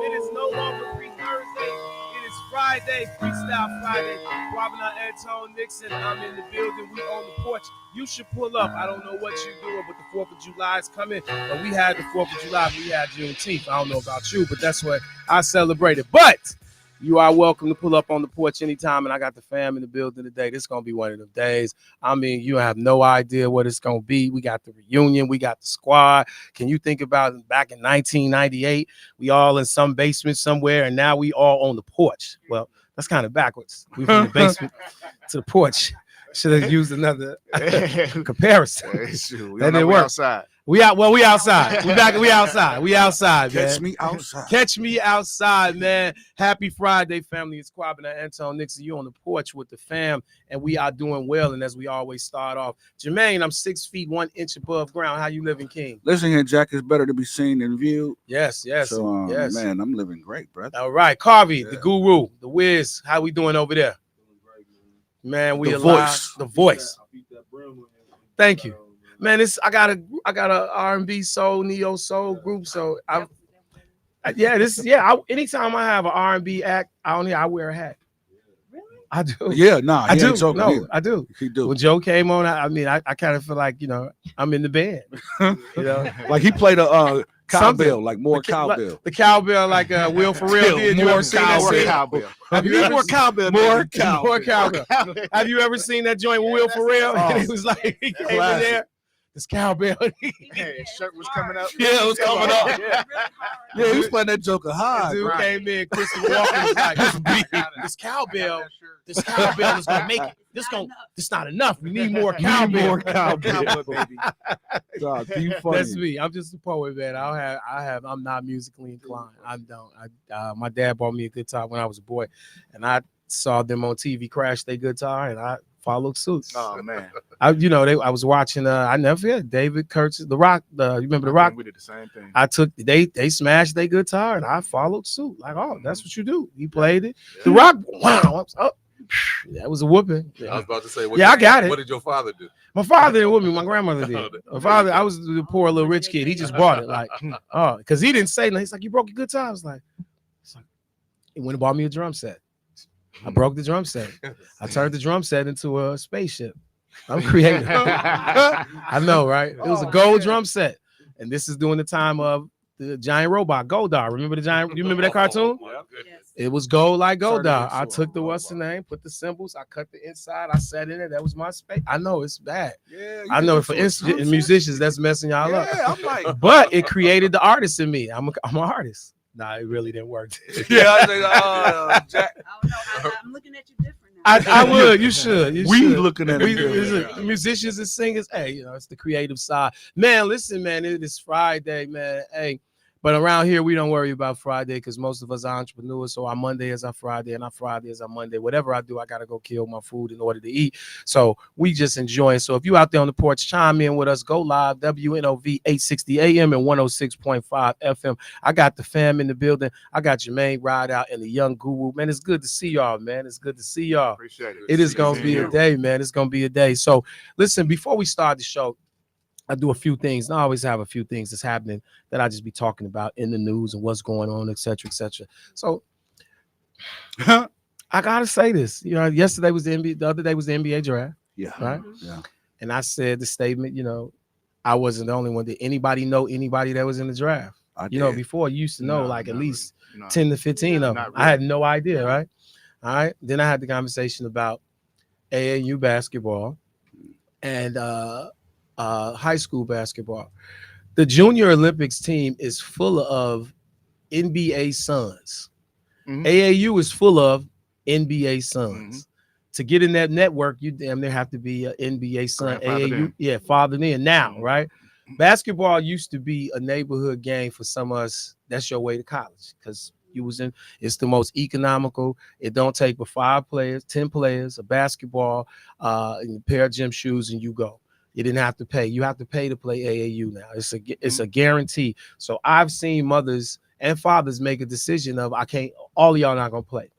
It is no longer pre-Thursday. It is Friday, Freestyle Friday. Robin Antone Nixon. I'm in the building. We on the porch. You should pull up. I don't know what you're doing, but the 4th of July is coming. But we had the 4th of July. We had Juneteenth. I don't know about you, but that's what I celebrated. But you are welcome to pull up on the porch anytime, and I got the fam in the building today. This is going to be one of them days. I mean, you have no idea what it's going to be. We got the reunion. We got the squad. Can you think about it? Back in 1998, we all in some basement somewhere, and now we all on the porch. Well, that's kind of backwards. We from the basement to the porch. Should have used another comparison. And then we're outside. We outside. We outside, man. Catch me outside. Catch me outside, man. Happy Friday, family. It's Quabin and Antone Nixon. You on the porch with the fam, and we are doing well. And as we always start off, Jermaine, I'm 6 feet 1 inch above ground. How you living, King? Listen here, Jack. It's better to be seen than viewed. Yes. So, yes. Man, I'm living great, brother. All right, Carvey, the guru, the whiz. How we doing over there? Man, we alive. The voice. Thank you. Man, I got a R&B soul, neo soul group. So anytime I have an R&B act, I wear a hat. Really? I do. Yeah, nah, I do. No, either. I do. He do. When Joe came on, I kind of feel like, I'm in the band. Like he played a cowbell, like more cowbell. The cowbell, like Will Ferrell did. You ever seen that scene? Cowbell. Have you ever more cowbell? More cowbell. Have you ever seen that joint with Will Ferrell? And he was like, he came in there. This cowbell. His shirt was coming up. Yeah, it was coming up. Yeah, he was playing that joker hard. Dude came in, Christopher Walken was like, this cowbell is gonna make it. This not enough. We need more cowbell. More cowbell, baby. Dog, you funny. That's me. I'm just a poet, man. I'm not musically inclined. I don't. My dad bought me a guitar when I was a boy, and I saw them on TV crash their guitar, and I followed suit. Oh man. I was watching I never forget David Kurtz, The Rock. You remember The Rock? We did the same thing. They smashed their guitar and I followed suit. Like, oh, that's what you do. He played it. Yeah. The Rock, wow. That was a whooping. Yeah. I was about to say, I got it. What did your father do? My father didn't whoop me. My grandmother did. My father, I was the poor little rich kid. He just bought it. Like, oh, because he didn't say nothing. He's like, you broke your guitar. I was like, he went and bought me a drum set. I broke the drum set. I turned the drum set into a spaceship. I'm creative. I know, right? It was a gold drum set. And this is during the time of the giant robot, Goldar. Remember the giant? You remember that cartoon? Yes. It was gold like Goldar. I took the what's the name, put the symbols, I cut the inside, I sat in it. That was my space. I know it's bad. Yeah, I know for musicians, that's messing y'all up. I'm like, but it created the artist in me. I'm an artist. Nah, it really didn't work. Yeah, I was Jack. I don't know. I'm looking at you different now. I would. You should. Looking at musicians and singers. Hey, it's the creative side. Man, listen, man. It is Friday, man. Hey, but around here we don't worry about Friday because most of us are entrepreneurs. So our Monday is our Friday, and our Friday is our Monday. Whatever I do, I gotta go kill my food in order to eat. So we just enjoy it. So if you out there on the porch, chime in with us. Go live. WNOV 860 AM and 106.5 FM. I got the fam in the building. I got Jermaine Ride Out and the young guru. Man, it's good to see y'all, man. It's good to see y'all. Appreciate it. It is gonna be a day, man. It's gonna be a day. So listen, before we start the show, I do a few things. And I always have a few things that's happening that I just be talking about in the news and what's going on, et cetera, et cetera. So I gotta say this. Yesterday was the other day was the NBA draft. Yeah. Right. Yeah. And I said the statement, I wasn't the only one. Did anybody know anybody that was in the draft? Before you used to know at least 10 to 15 of them. Really. I had no idea, right? All right. Then I had the conversation about AAU basketball and high school basketball. The Junior Olympics team is full of NBA sons. Mm-hmm. AAU is full of NBA sons. Mm-hmm. To get in that network, you damn near have to be an NBA son. AAU, fathered in now, right? Basketball used to be a neighborhood game for some of us. That's your way to college because it's the most economical. It don't take but 5 players, 10 players, a basketball, and a pair of gym shoes, and you go. You didn't have to pay. You have to pay to play AAU now. It's a guarantee. So I've seen mothers and fathers make a decision of all of y'all not gonna play.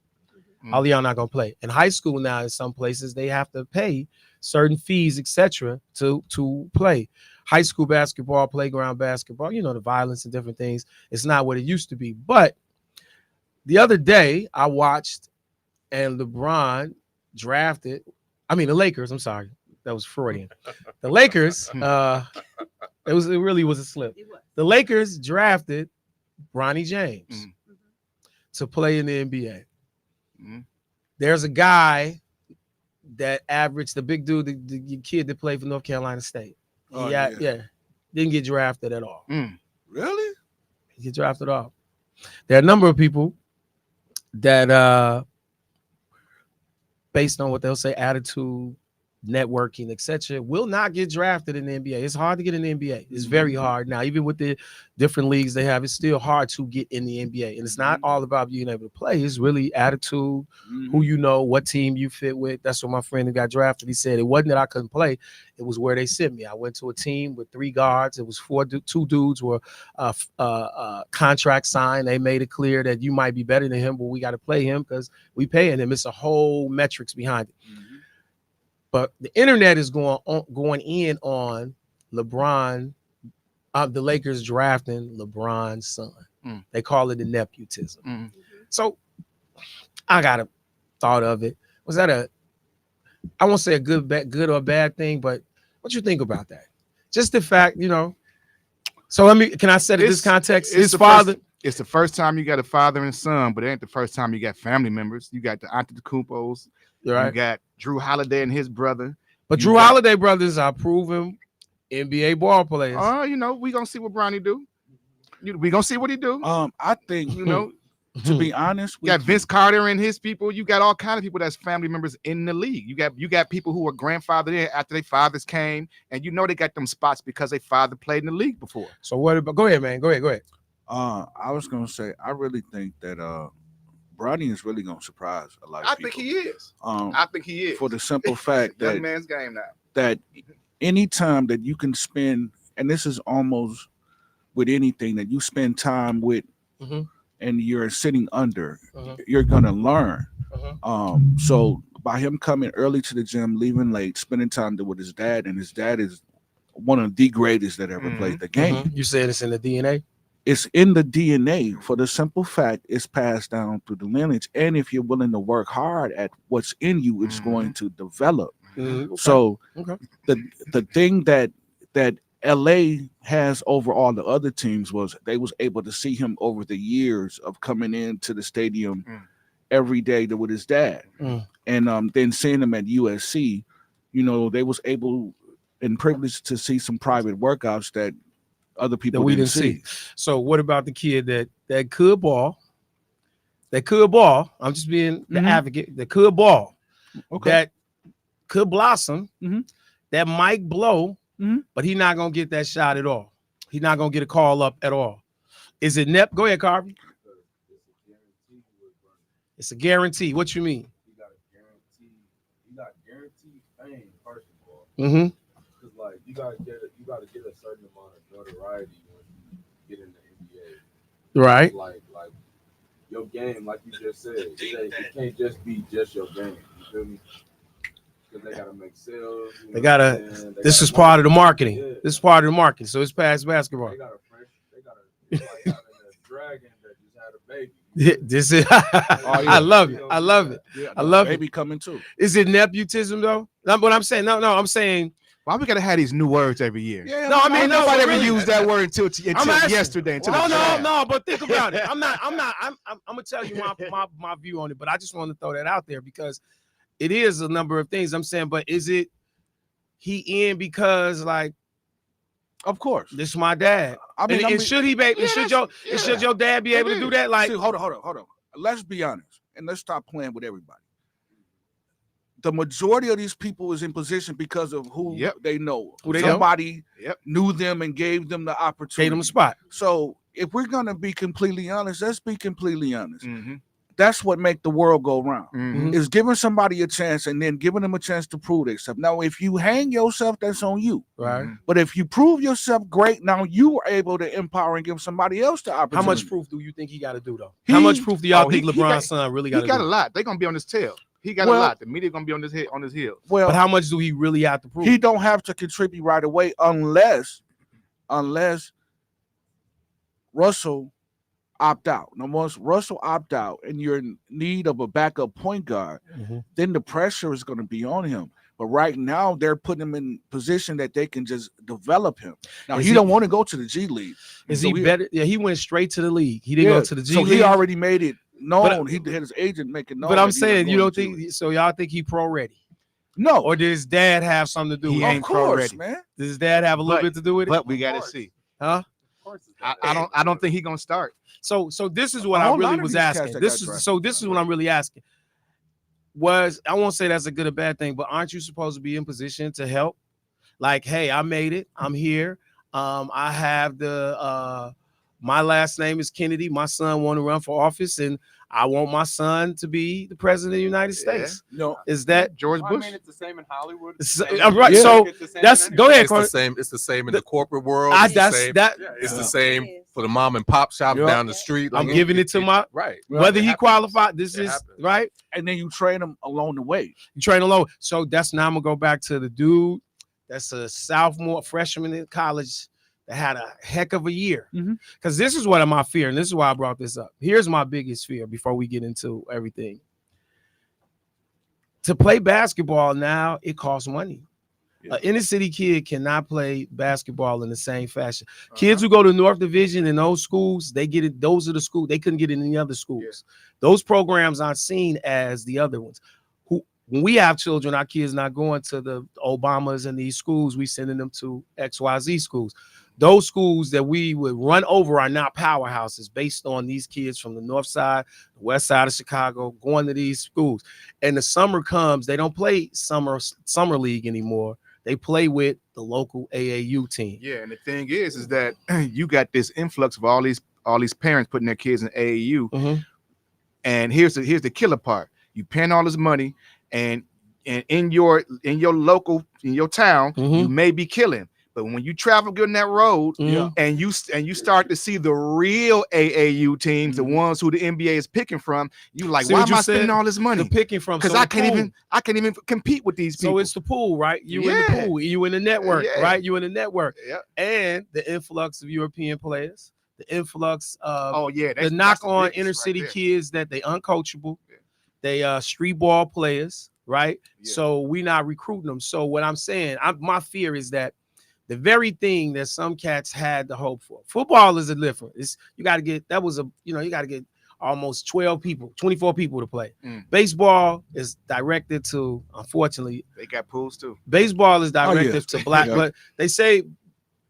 All of y'all not gonna play. In high school now, in some places they have to pay certain fees, etc., to play. High school basketball, playground basketball, the violence and different things. It's not what it used to be. But the other day I watched and LeBron drafted. I mean the Lakers. I'm sorry, that was Freudian. The Lakers. It really was a slip. The Lakers drafted Bronny James to play in the NBA. There's a guy that averaged the big dude, the kid that played for North Carolina State. Yeah. Didn't get drafted at all. Really? He get drafted off. There are a number of people that based on what they'll say, attitude, networking, etc., will not get drafted in the NBA. It's hard to get in the NBA. It's very hard now. Even with the different leagues they have, it's still hard to get in the NBA. And it's not all about being able to play. It's really attitude, who you know, what team you fit with. That's what my friend who got drafted, he said. It wasn't that I couldn't play. It was where they sent me. I went to a team with 3 guards. It was 2 dudes were contract signed. They made it clear that you might be better than him, but we got to play him because we paying him. It's a whole metrics behind it. But the internet is going in on LeBron, the Lakers drafting LeBron's son. They call it a nepotism. So I got a thought of it. Was that I won't say a good or bad thing, but what you think about that? Just the fact, you know. So can I set it in this context? His father. It's the first time you got a father and son, but it ain't the first time you got family members. You got the Antetokounmpos. Right. You got Drew Holiday and his brother. But Drew Holiday brothers are proven NBA ball players. You know, we gonna see what Bronny do. We gonna see what he do. I think, you know, to be honest, you got Vince Carter and his people. You got all kind of people that's family members in the league. You got people who were grandfathered in after their fathers came, and you know they got them spots because their father played in the league before. So what about? Go ahead, man. Go ahead. I was gonna say I really think that Bronny is really gonna surprise a lot of people. I think he is. For the simple fact that young man's game now. That any time that you can spend, and this is almost with anything that you spend time with, and you're sitting under, you're gonna learn. So by him coming early to the gym, leaving late, spending time with his dad, and his dad is one of the greatest that ever played the game. You said it's in the DNA. It's in the DNA for the simple fact it's passed down through the lineage. And if you're willing to work hard at what's in you, it's going to develop. So the thing that LA has over all the other teams was they was able to see him over the years of coming into the stadium every day with his dad. And then seeing him at USC, you know, they was able and privileged to see some private workouts that other people that we didn't see. So what about the kid that could ball? That could ball. I'm just being the advocate. That could ball. That could blossom. That might blow, but he's not gonna get that shot at all. He's not gonna get a call up at all. Is it Nep? Go ahead, Carvey. It's a guarantee. What you mean? You got guaranteed fame, first of all. Because like you gotta get a certain amount of notoriety when you get in the NBA. Right. Like your game, like you just said, it can't just be just your game. You feel me? Because they gotta make sales. This is part of the marketing. Yeah. This is part of the marketing. So it's past basketball. They got like having a dragon that just had a baby. This is I love it. I love it. Yeah, I love baby it. Coming too. Is it nepotism though? That's what I'm saying. No, I'm saying why we gotta have these new words every year? Yeah, no, I mean nobody ever really used that word until yesterday. No, but think about it. I'm gonna tell you my view on it, but I just want to throw that out there because it is a number of things I'm saying, but is it he in because like of course this is my dad? I mean, should he be should your dad be able to do that? Like hold on. Let's be honest and let's stop playing with everybody. The majority of these people is in position because of who they know. Somebody knew them and gave them the opportunity. Gave them a spot. So if we're gonna be completely honest, let's be completely honest. That's what make the world go round. Is giving somebody a chance and then giving them a chance to prove themselves. Now, if you hang yourself, that's on you. Right. But if you prove yourself great, now you are able to empower and give somebody else the opportunity. How much proof do you think he got to do though? How much proof do y'all think LeBron's son really got to do? He got a lot. They're gonna be on his tail. He got a lot. The media gonna be on his heel. Well, but how much do he really have to prove? He don't have to contribute right away unless Russell opt out. Now, once Russell opt out and you're in need of a backup point guard, then the pressure is going to be on him. But right now, they're putting him in position that they can just develop him. Now, he don't want to go to the G League. Is he better? Yeah, he went straight to the league. He didn't go to the G League. So he already made it known. He had his agent make it known. But I'm saying, you don't think so? Y'all think he pro ready? No. Or did his dad have something to do with it? He ain't pro ready, man. Does his dad have a little bit to do with it? But we got to see. Huh? I don't think he's gonna start. So this is what I really was asking. This is what I'm really asking. I won't say that's a good or bad thing, but aren't you supposed to be in position to help? Like, hey, I made it. I'm here. I have my last name is Kennedy. My son want to run for office, and I want my son to be the president of the United States. No, is that George Bush? I mean, it's the same in Hollywood. Right. Yeah. So that's go ahead. It's the same. It's the same in the corporate world. It's the same for the mom and pop shops down the street. I'm giving it to my right. Whether he qualified, this is right. And then you train him along the way. You train along. So that's now I'm gonna go back to the dude that's a sophomore, freshman in college that had a heck of a year. Because this is what my fear, and this is why I brought this up. Here's my biggest fear before we get into everything. To play basketball now, it costs money. An inner city kid cannot play basketball in the same fashion. Kids who go to North Division in those schools, they get it. Those are the schools. They couldn't get it in any other schools. Those programs aren't seen as the other ones. When we have children, our kids not going to the Obamas and these schools. We sending them to XYZ schools. Those schools that we would run over are not powerhouses based on these kids from the north side, the west side of Chicago, going to these schools. And the summer comes, they don't play summer league anymore. They play with the local AAU team. Yeah, and the thing is that you got this influx of all these parents putting their kids in AAU. And here's the killer part. You paying all this money, and in your local, in your town, you may be killing. But when you travel getting that road, and you start to see the real AAU teams, the ones who the NBA is picking from, you like, why am I spending all this money? Picking from because I can't even compete with these people. So it's the pool, right? You in the pool, you in the network, right? You in the network, and the influx of European players, the influx of the knock on inner city kids that they uncoachable, they street ball players, right? So we not recruiting them. So what I'm saying, my fear is that the very thing that some cats had to hope for. Football is a different. You got to get you got to get almost 12 people, 24 people to play. Baseball is directed to, unfortunately, they got pools too. Baseball is directed to black, but they say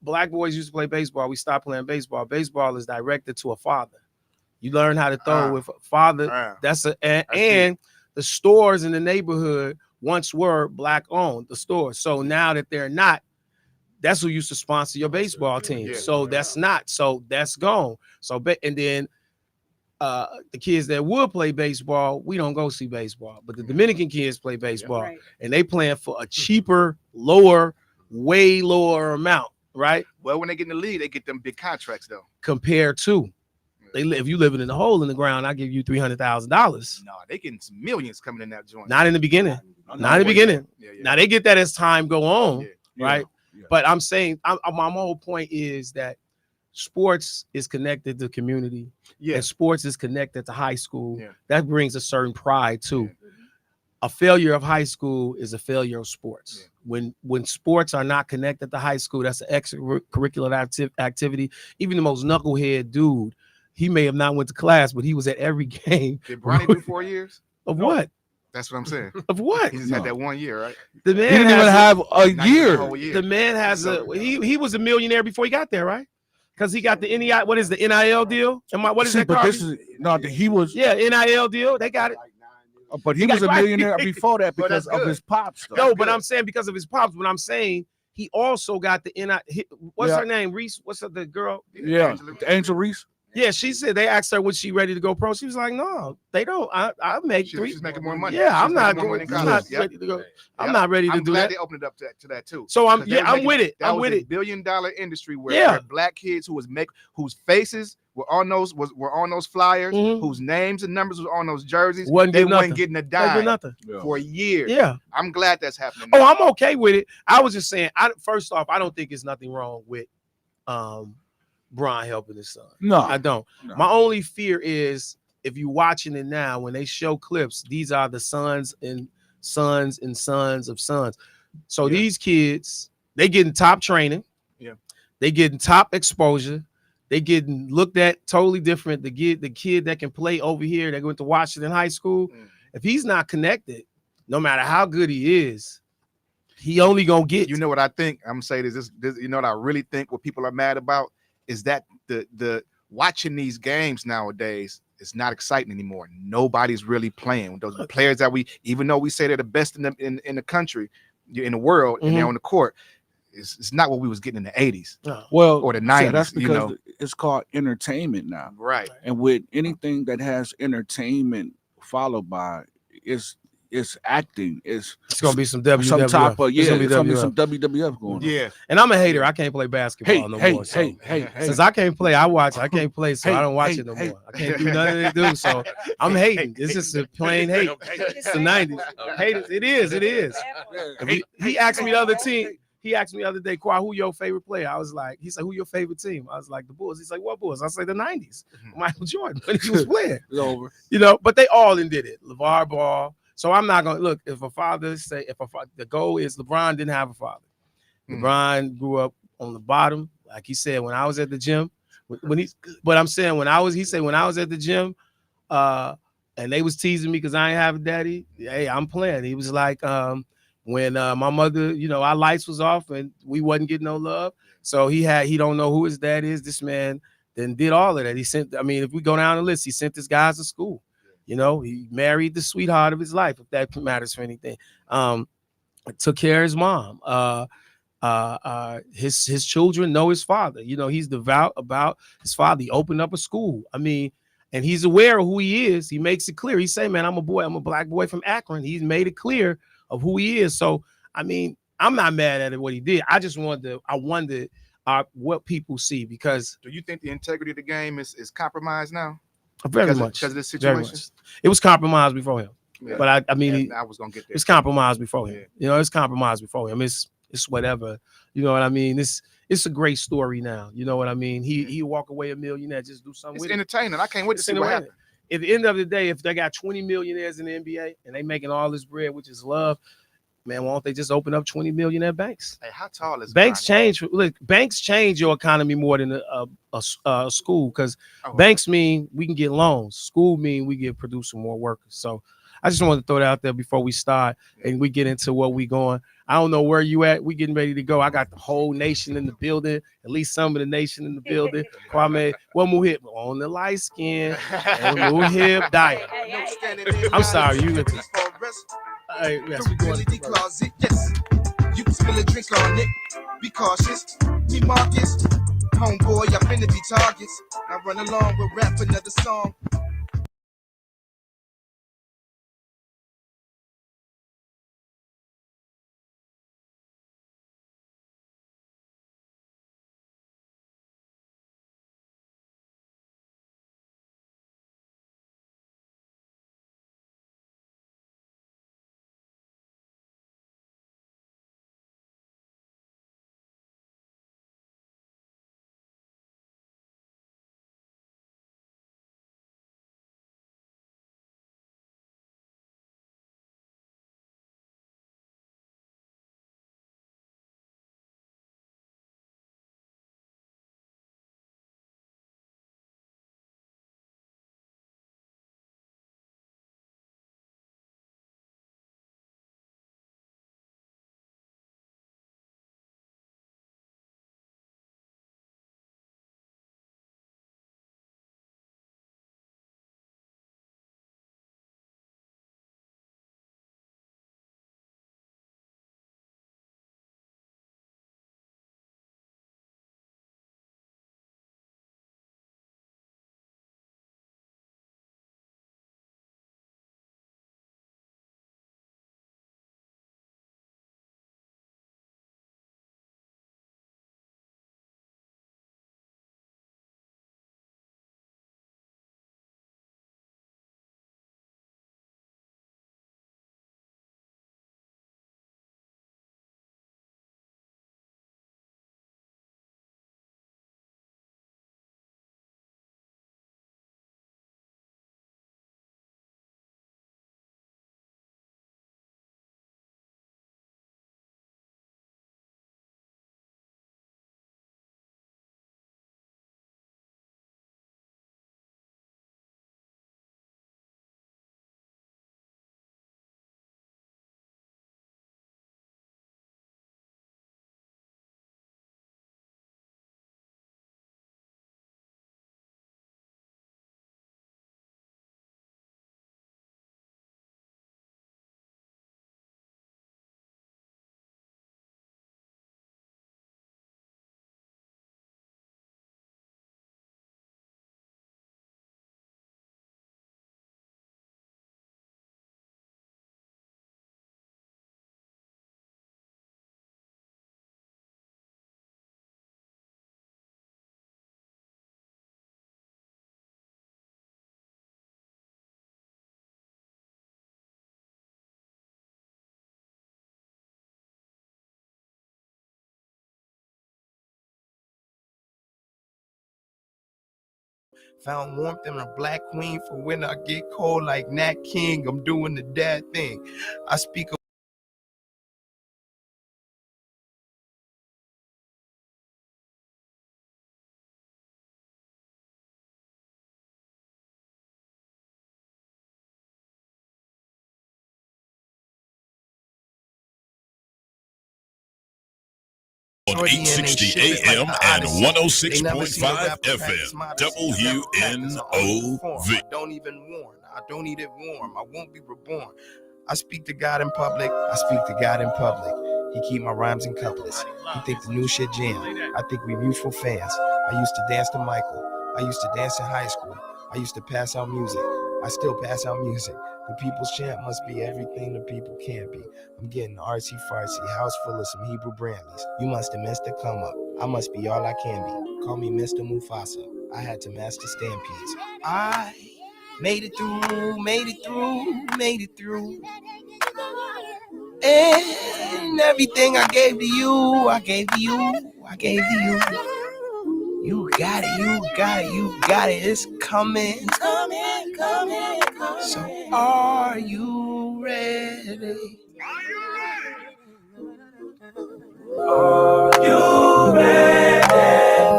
black boys used to play baseball. We stopped playing baseball. Baseball is directed to a father. You learn how to throw with a father. And the stores in the neighborhood once were black owned, the stores. So now that they're not, that's who used to sponsor your baseball team. So that's not. So that's gone. So and then the kids that would play baseball, we don't go see baseball. But the Dominican kids play baseball, and they playing for a cheaper, way lower amount, right? Well, when they get in the league, they get them big contracts though. Compared to, if you living in a hole in the ground, I give you $300,000. No, they getting millions coming in that joint. Not in the beginning. Not in the beginning. Now they get that as time go on, right? But I'm saying, my whole point is that sports is connected to community. And sports is connected to high school. That brings a certain pride too. A failure of high school is a failure of sports. When sports are not connected to high school, that's an extracurricular activity. Even the most knucklehead dude, he may have not went to class, but he was at every game. Did Bronny do 4 years? Of what? That's what I'm saying. Of what? He just had that 1 year, right? The man he didn't even have a year. The man has he was a millionaire before he got there, right? Because he got the NIL. What is the NIL deal? What is that? But this is he was NIL deal. They got it. But he was a millionaire before that because of his pops. No, but I'm saying because of his pops. But I'm saying he also got the NIL. What's her name? Reese. What's the girl? Yeah, Angel Reese. Yeah, she said they asked her was she ready to go pro. She was like, no, they don't. I make She's making more money. Yeah, I'm not ready to go. I'm not ready to do that. They opened it up to that too. So I'm with it. I'm with it. $1 billion industry where black kids whose faces were on those flyers, whose names and numbers were on those jerseys. They weren't getting a dime for years. Yeah, I'm glad that's happening. Oh, I'm okay with it. I was just saying. First off, I don't think there's nothing wrong with Bron helping his son. No, I don't. No. My only fear is if you're watching it now, when they show clips, these are the sons and sons and sons of sons. So these kids, they getting top training. Yeah. They getting top exposure. They getting looked at totally different. The kid that can play over here that went to Washington High School, if he's not connected, no matter how good he is, he only gonna get. You know what I think? I'm gonna say this. You know what I really think? What people are mad about is that the watching these games nowadays is not exciting anymore. Nobody's really playing. Those players that even though we say they're the best in the country, in the world, and they're on the court. It's not what we was getting in the 80s. Well, or the 90s. That's because it's called entertainment now. Right. And with anything that has entertainment followed by it's acting. It's gonna be some WWF. Some type of it's gonna be some WWF going on. Yeah. And I'm a hater. I can't play basketball no more. So. Since I can't play, I watch. I can't play, so I don't watch it no more. I can't do nothing they do. So I'm hating. It's just a plain hate. It's the 90s. Haters. It is. He asked me the other team. He asked me the other day, Qua, who your favorite player? I was like, he said, who your favorite team? I was like, the Bulls. He's like, what Bulls? I say the 90s. Michael Jordan, when he was playing. It's over. But they all did it. LeVar Ball. So I'm not gonna look. If the goal is LeBron didn't have a father. LeBron grew up on the bottom, like he said when I was at the gym. But I'm saying when I was at the gym, and they was teasing me because I ain't have a daddy. Hey, I'm playing. He was like, when my mother, our lights was off and we wasn't getting no love. So he don't know who his dad is. This man then did all of that. He sent. I mean, if we go down the list, he sent his guys to school. He married the sweetheart of his life, if that matters for anything. Took care of his mom. His children know his father. He's devout about his father. He opened up a school. I mean, and he's aware of who he is. He makes it clear. He say, man, I'm a black boy from Akron. He's made it clear of who he is. So, I mean, I'm not mad at what he did. I just wondered what people see, because. Do you think the integrity of the game is compromised now? Very much. Because of this situation? It was compromised before him. Yeah. But I mean, I was going to get there. It's compromised before him. Yeah. It's compromised before him. It's whatever. You know what I mean? It's a great story now. You know what I mean? He walk away a millionaire, just do something with it. It's entertaining. I can't wait to see what happens. At the end of the day, if they got 20 millionaires in the NBA and they making all this bread, which is love, man, why don't they just open up 20 millionaire banks? Hey, how tall is banks? Banks change your economy more than a school, because banks mean we can get loans. School mean we get producing more workers. So I just wanted to throw that out there before we start and we get into what we going. I don't know where you at. We getting ready to go. I got the whole nation in the building, at least some of the nation in the building. Kwame, one more hit on the light skin, one more hip diet. I'm sorry, you look. Hey, yes, we going to closet. Yes, you can spill a drink on it. Be cautious. Me Marcus, homeboy, I'm finna be targets. I run along with rap another song. Found warmth in a black queen for when I get cold like Nat King. I'm doing the dad thing. I speak on 860 AM and 106.5 FM, WNOV. I don't even warn. I don't need it warm. I won't be reborn. I speak to God in public. I speak to God in public. He keep my rhymes in couplets. He think the new shit jam. I think we mutual fans. I used to dance to Michael. I used to dance in high school. I used to pass out music. I still pass out music. The people's champ must be everything the people can't be. I'm getting artsy fartsy, house full of some Hebrew Branleys. You must have missed the come up. I must be all I can be. Call me Mr. Mufasa. I had to master stampedes. I made it through, made it through, made it through. And everything I gave to you, I gave to you, I gave to you. You got it, you got it, you got it. It's coming, it's coming, coming, coming. So are you ready? Are you ready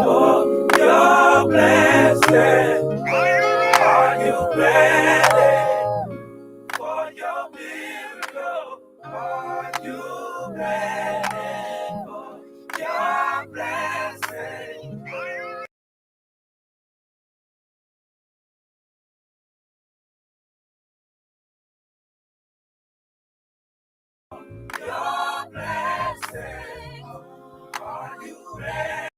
for your blessing? Are you ready for your miracle? Are you ready for your blessing? Your blessing. Are you ready?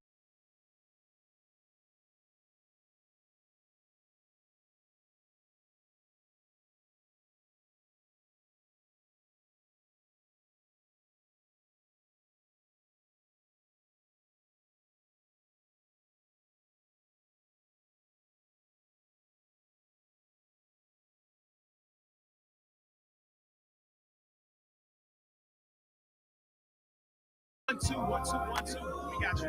One, two, one, two, one, two. We got you.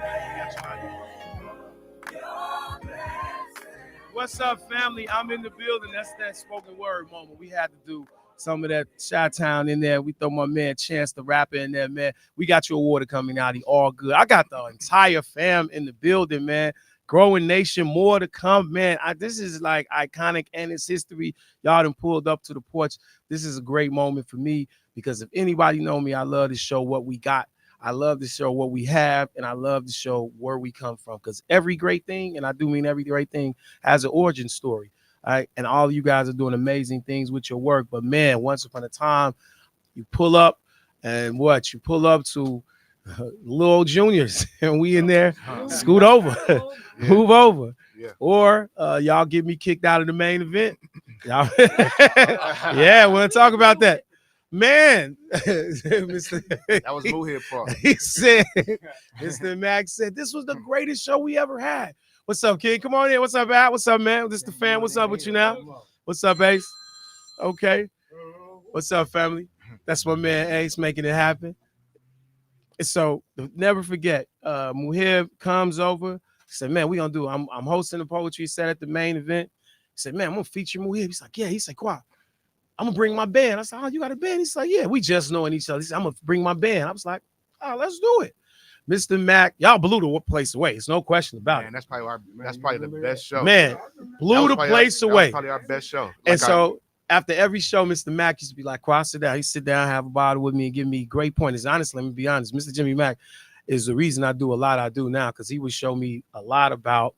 What's up, family? I'm in the building. That's that spoken word moment. We had to do some of that Chi-Town in there. We throw my man Chance the rapper in there, man. We got your water coming out. He all good. I got the entire fam in the building, man. Growing nation, more to come, man. This is like iconic and it's history. Y'all done pulled up to the porch. This is a great moment for me because if anybody know me, I love to show what we got. I love to show what we have, and I love to show where we come from because every great thing, and I do mean every great thing, has an origin story. All right, and all of you guys are doing amazing things with your work. But man, once upon a time, you pull up, and what? You pull up to little juniors, and we in there, scoot over, move over, or y'all get me kicked out of the main event. Y'all, yeah, we'll talk about that. Man, that was Muhib part. He said, Mr. Max said, this was the greatest show we ever had. What's up, kid? Come on in. What's up, Al? What's up, man? This the fan. What's up with you now? What's up, Ace? Okay. What's up, family? That's my man Ace making it happen. So never forget, Muhib comes over. He said, man, we gonna do. I'm hosting the poetry set at the main event. He said, man, I'm gonna feature Muhib. He's like, yeah. He said, wow. I'm gonna bring my band. I said, oh, you got a band? He's like, yeah, we just knowing each other. He said, I'm gonna bring my band. I was like, oh, let's do it. Mr. Mac, y'all blew the place away. It's no question about it. That's probably the best show. Man, blew the place away. That was probably our best show. And so after every show, Mr. Mac used to be like, "Cross sit down." He sit down, have a bottle with me, and give me great pointers. Honestly, let me be honest. Mr. Jimmy Mac is the reason I do a lot I do now because he would show me a lot about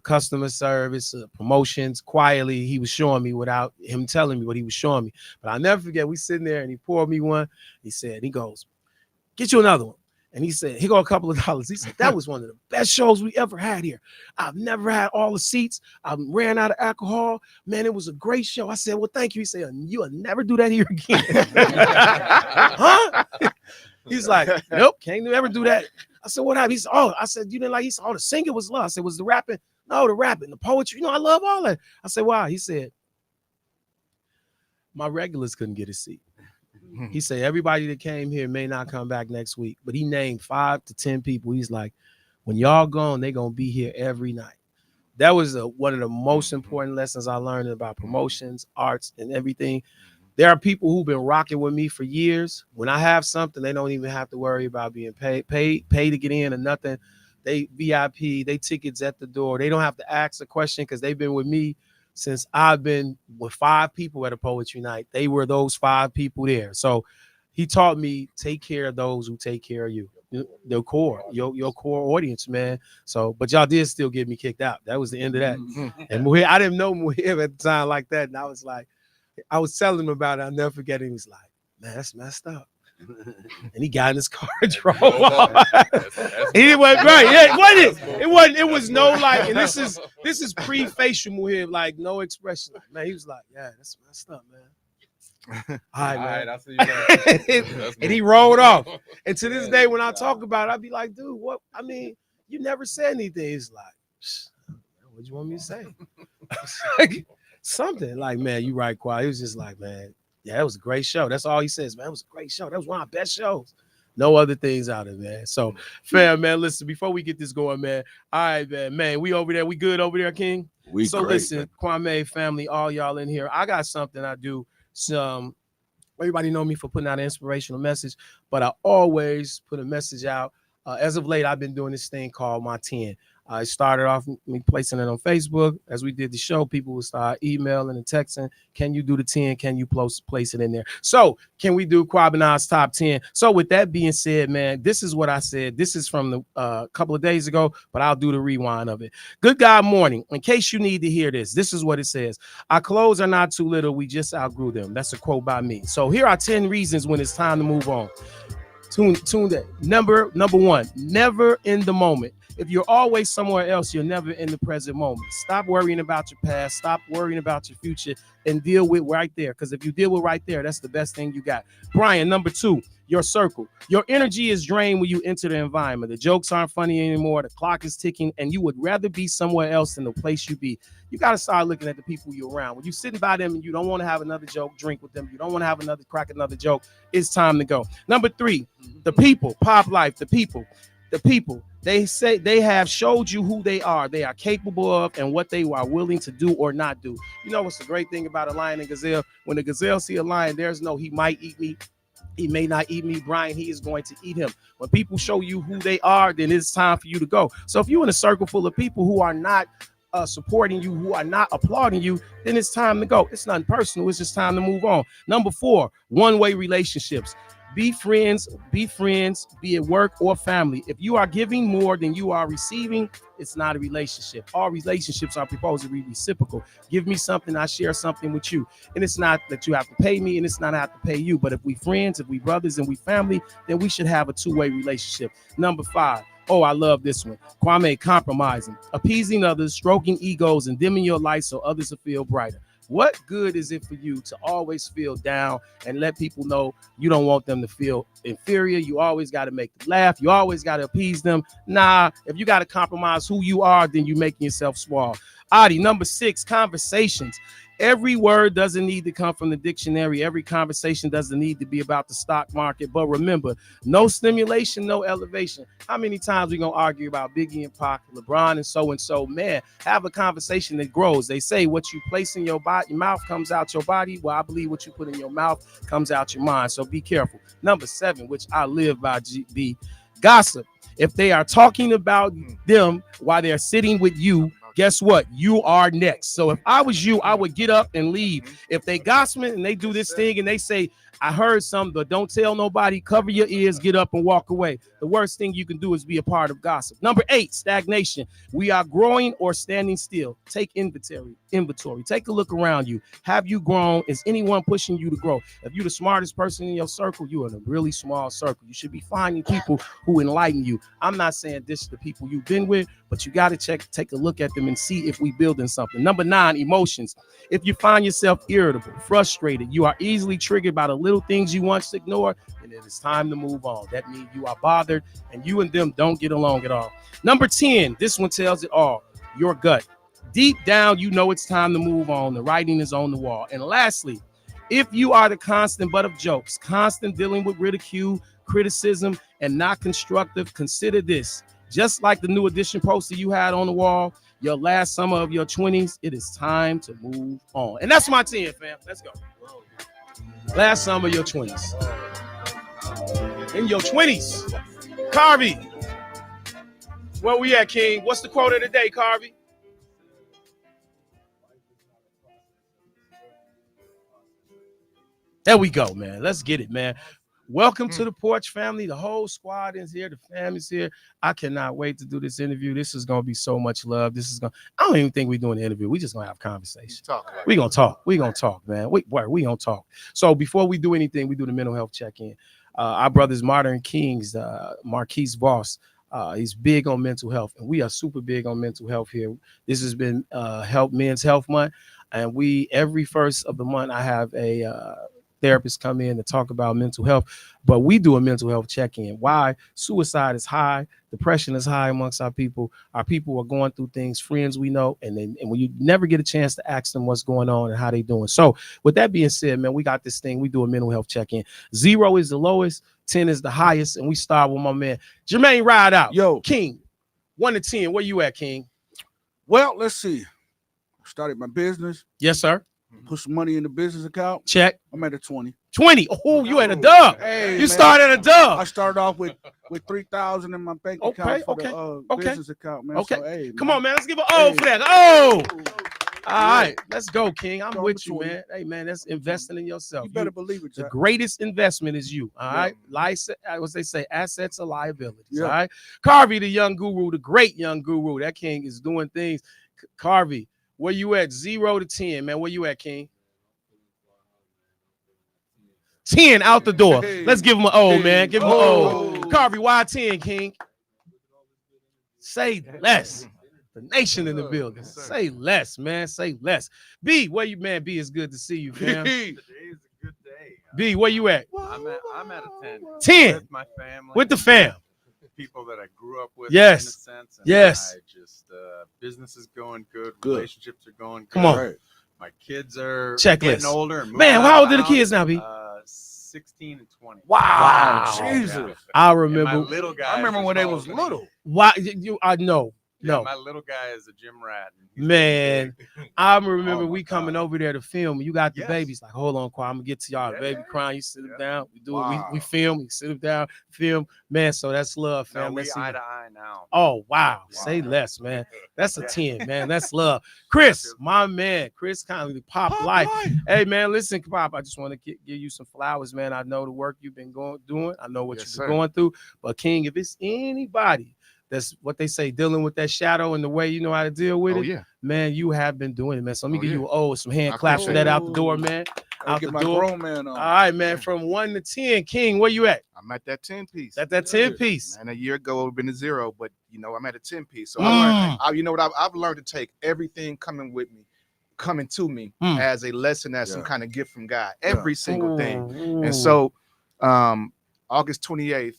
customer service, promotions. Quietly, he was showing me without him telling me what he was showing me. But I'll never forget, we sitting there and he poured me one. He goes, get you another one. And he said, here go a couple of dollars. He said, that was one of the best shows we ever had here. I've never had all the seats. I ran out of alcohol. Man, it was a great show. I said, well, thank you. He said, you'll never do that here again. Huh? He's like, nope, can't ever do that. I said, what happened? He said, oh, I said, you didn't like, he said, oh, the singing was love. I said, was the rapping? No, the rapping, the poetry. I love all that. I said, wow. He said, my regulars couldn't get a seat. He said, everybody that came here may not come back next week, but he named 5 to 10 people. He's like, when y'all gone, they're going to be here every night. That was one of the most important lessons I learned about promotions, arts, and everything. There are people who've been rocking with me for years. When I have something, they don't even have to worry about being paid to get in or nothing. They VIP, they tickets at the door. They don't have to ask a question because they've been with me since I've been with 5 people at a poetry night. They were those 5 people there. So he taught me take care of those who take care of you. The core, your core audience, man. So, but y'all did still get me kicked out. That was the end of that. And Muhib, I didn't know Muhib at the time like that. And I was like, I was telling him about it. I'll never forget it. He was like, man, that's messed up. And he got in his car and drove off. He went right. Yeah, it was no like, and this is pre-facial Muhib, like no expression. Man, he was like, yeah, that's messed up, man. All right, man. I'll see you later. And he rolled off. And to this day, when I talk about it, I'd be like, dude, what? I mean, you never said anything. He's like, what you want me to say? Like, something like, man, you right, Quad. He was just like, man, yeah, it was a great show. That's all he says, man. It was a great show. That was one of our best shows. No other things out of it, man. So, fam, man, listen, before we get this going, man. All right, man, we over there. We good over there, King? So great, listen, man. Kwame family, all y'all in here. I got something I do. Some everybody know me for putting out an inspirational message, but I always put a message out. As of late, I've been doing this thing called my 10. I started off me placing it on Facebook. As we did the show, people would start emailing and texting. Can you do the 10? Can you place it in there? So can we do Kwabana's top 10? So with that being said, man, this is what I said. This is from the couple of days ago, but I'll do the rewind of it. Good God morning. In case you need to hear this, this is what it says. Our clothes are not too little. We just outgrew them. That's a quote by me. So here are 10 reasons when it's time to move on. Tune that. Number 1, never in the moment. If you're always somewhere else, you're never in the present moment. Stop worrying about your past. Stop worrying about your future and deal with right there. Because if you deal with right there, that's the best thing you got. Brian, number 2, your circle. Your energy is drained when you enter the environment. The jokes aren't funny anymore. The clock is ticking, and you would rather be somewhere else than the place you be. You got to start looking at the people you're around. When you're sitting by them and you don't want to have another joke, drink with them. You don't want to have crack another joke. It's time to go. Number 3, the people. Pop life, the people. The people, they say they have showed you who they are capable of, and what they are willing to do or not do. You know what's the great thing about a lion and gazelle? When the gazelle see a lion, there's no he might eat me, he may not eat me, Brian, he is going to eat him. When people show you who they are, then it's time for you to go. So if you're in a circle full of people who are not supporting you, who are not applauding you, then it's time to go. It's nothing personal. It's just time to move on. Number 4, one-way relationships. Be friends, be it work or family. If you are giving more than you are receiving, it's not a relationship. All relationships are supposed to be reciprocal. Give me something, I share something with you. And it's not that you have to pay me, and it's not I have to pay you. But if we friends, if we brothers, and we family, then we should have a 2-way relationship. Number 5. Oh, I love this one. Kwame, compromising, appeasing others, stroking egos, and dimming your light so others will feel brighter. What good is it for you to always feel down and let people know you don't want them to feel inferior? You always got to make them laugh. You always got to appease them. Nah, if you got to compromise who you are, then you're making yourself small. Adi, number 6, conversations. Every word doesn't need to come from the dictionary. Every conversation doesn't need to be about the stock market. But remember, no stimulation, no elevation. How many times we going to argue about Biggie and Pac, LeBron and so? Man, have a conversation that grows. They say what you place in your mouth comes out your body. Well, I believe what you put in your mouth comes out your mind. So be careful. Number 7, which I live by, GB, gossip. If they are talking about them while they're sitting with you, guess what? You are next. So if I was you, I would get up and leave. If they gossiping and they do this thing and they say, I heard something, but don't tell nobody, cover your ears, get up and walk away. The worst thing you can do is be a part of gossip. Number 8, stagnation. We are growing or standing still. Take inventory. Take a look around you. Have you grown? Is anyone pushing you to grow? If you're the smartest person in your circle, you're in a really small circle. You should be finding people who enlighten you. I'm not saying this to the people you've been with, but you got to take a look at them and see if we building something. Number 9, emotions. If you find yourself irritable, frustrated, you are easily triggered by the little things you once ignored, and it is time to move on. That means you are bothered and you and them don't get along at all. Number 10, this one tells it all. Your gut. Deep down, you know it's time to move on. The writing is on the wall. And lastly, if you are the constant butt of jokes, constant dealing with ridicule, criticism, and not constructive, consider this. Just like the new edition poster you had on the wall, your last summer of your 20s, it is time to move on. And that's my 10, fam. Let's go. Last summer of your 20s. In your 20s. Carvey. Where we at, King? What's the quote of the day, Carvey? There we go, man. Let's get it, man. Welcome to the Porch family. The whole squad is here. The family's here. I cannot wait to do this interview. This is going to be so much love. I don't even think we're doing the interview. We're just going to have a conversation. We're going to talk. We're going to talk, man. We going to talk. So before we do anything, we do the mental health check-in. Our brothers, Modern Kings, Marquise Voss, he's big on mental health, and we are super big on mental health here. This has been Men's Health Month, and every first of the month, I have a therapists come in to talk about mental health, but we do a mental health check-in. Why? Suicide is high, depression is high amongst our people. Our people are going through things, friends we know, and when you never get a chance to ask them what's going on and how they doing. So with that being said, man, we got this thing. We do a mental health check-in. 0 is the lowest, 10 is the highest, and we start with my man Jermaine Ride Out. Yo, King, 1 to 10. Where you at, King? Well, let's see. I started my business. Yes, sir. Put some money in the business account. Check. I'm at a 20. 20. Oh, you at a dub. Hey, you started a dub. I started off with 3,000 in my bank account for the business account, man. Okay. So, hey, come man. on, man. Let's give an O for that. Oh. All right. Let's go, King. I'm with you, man. Hey, man, that's investing in yourself. You better believe it, Jack. The greatest investment is you. All right. What they say, assets are liabilities. Yeah. All right. Carvey, the young guru, the great young guru. That King is doing things. Carvey, where you at? 0 to 10, man. Where you at, King? 10 out the door. Hey. Let's give him an O, man. Give him an O. Oh. Carvey, why 10, King? Say less. The nation in the building. Say less, man. Say less. B, where you, man? B, it's good to see you, fam. Today is a good day. B, where you at? I'm at a 10. 10. With my family. With the fam. People that I grew up with. Yes. In a sense. And Yes. I just, business is going good. Good. Relationships are going good. Come on. My kids are Checklist. getting older. And Man, moving how out old are the of kids now, B? 16 and 20. Wow. Jesus. I And remember. my little guy. I remember is when they taller was than little. me. Why you? I know. Yeah, No. my little guy is a gym rat. And he's Man, big. I remember Oh, my we coming God. over there to film. You got the Yes. babies. Like, hold on, Quan, I'm gonna get to y'all. Yeah. Baby crying, you sit them Yeah. down. We do it. Wow. We film. We sit them down. Film. Man, so that's love, No, fam. we Let's see. eye to eye now. Oh wow. Wow. Say less, man. That's a Yeah. 10, man. That's love. Chris, my man. Chris Conley, Pop Life. Hey man, listen, Pop. I just want to give you some flowers, man. I know the work you've been doing. I know what Yes, you've sir. been going through. But King, if it's anybody that's what they say, dealing with that shadow and the way you know how to deal with Oh it, yeah. man, you have been doing it, man. So let me Oh, give yeah. you an O, some hand I claps for appreciate that it. out the door, man. I'll Out get the my door. grown man on. All right, man. From 1 to 10, King, where you at? I'm at that 10 piece. At that 10 piece. And a year ago it would have been a 0, but I'm at a 10 piece. So Mm. you know what? I've learned to take everything coming to me Mm. as a lesson, as some Yeah. kind of gift from God. Every single thing. Ooh. And so August 28th,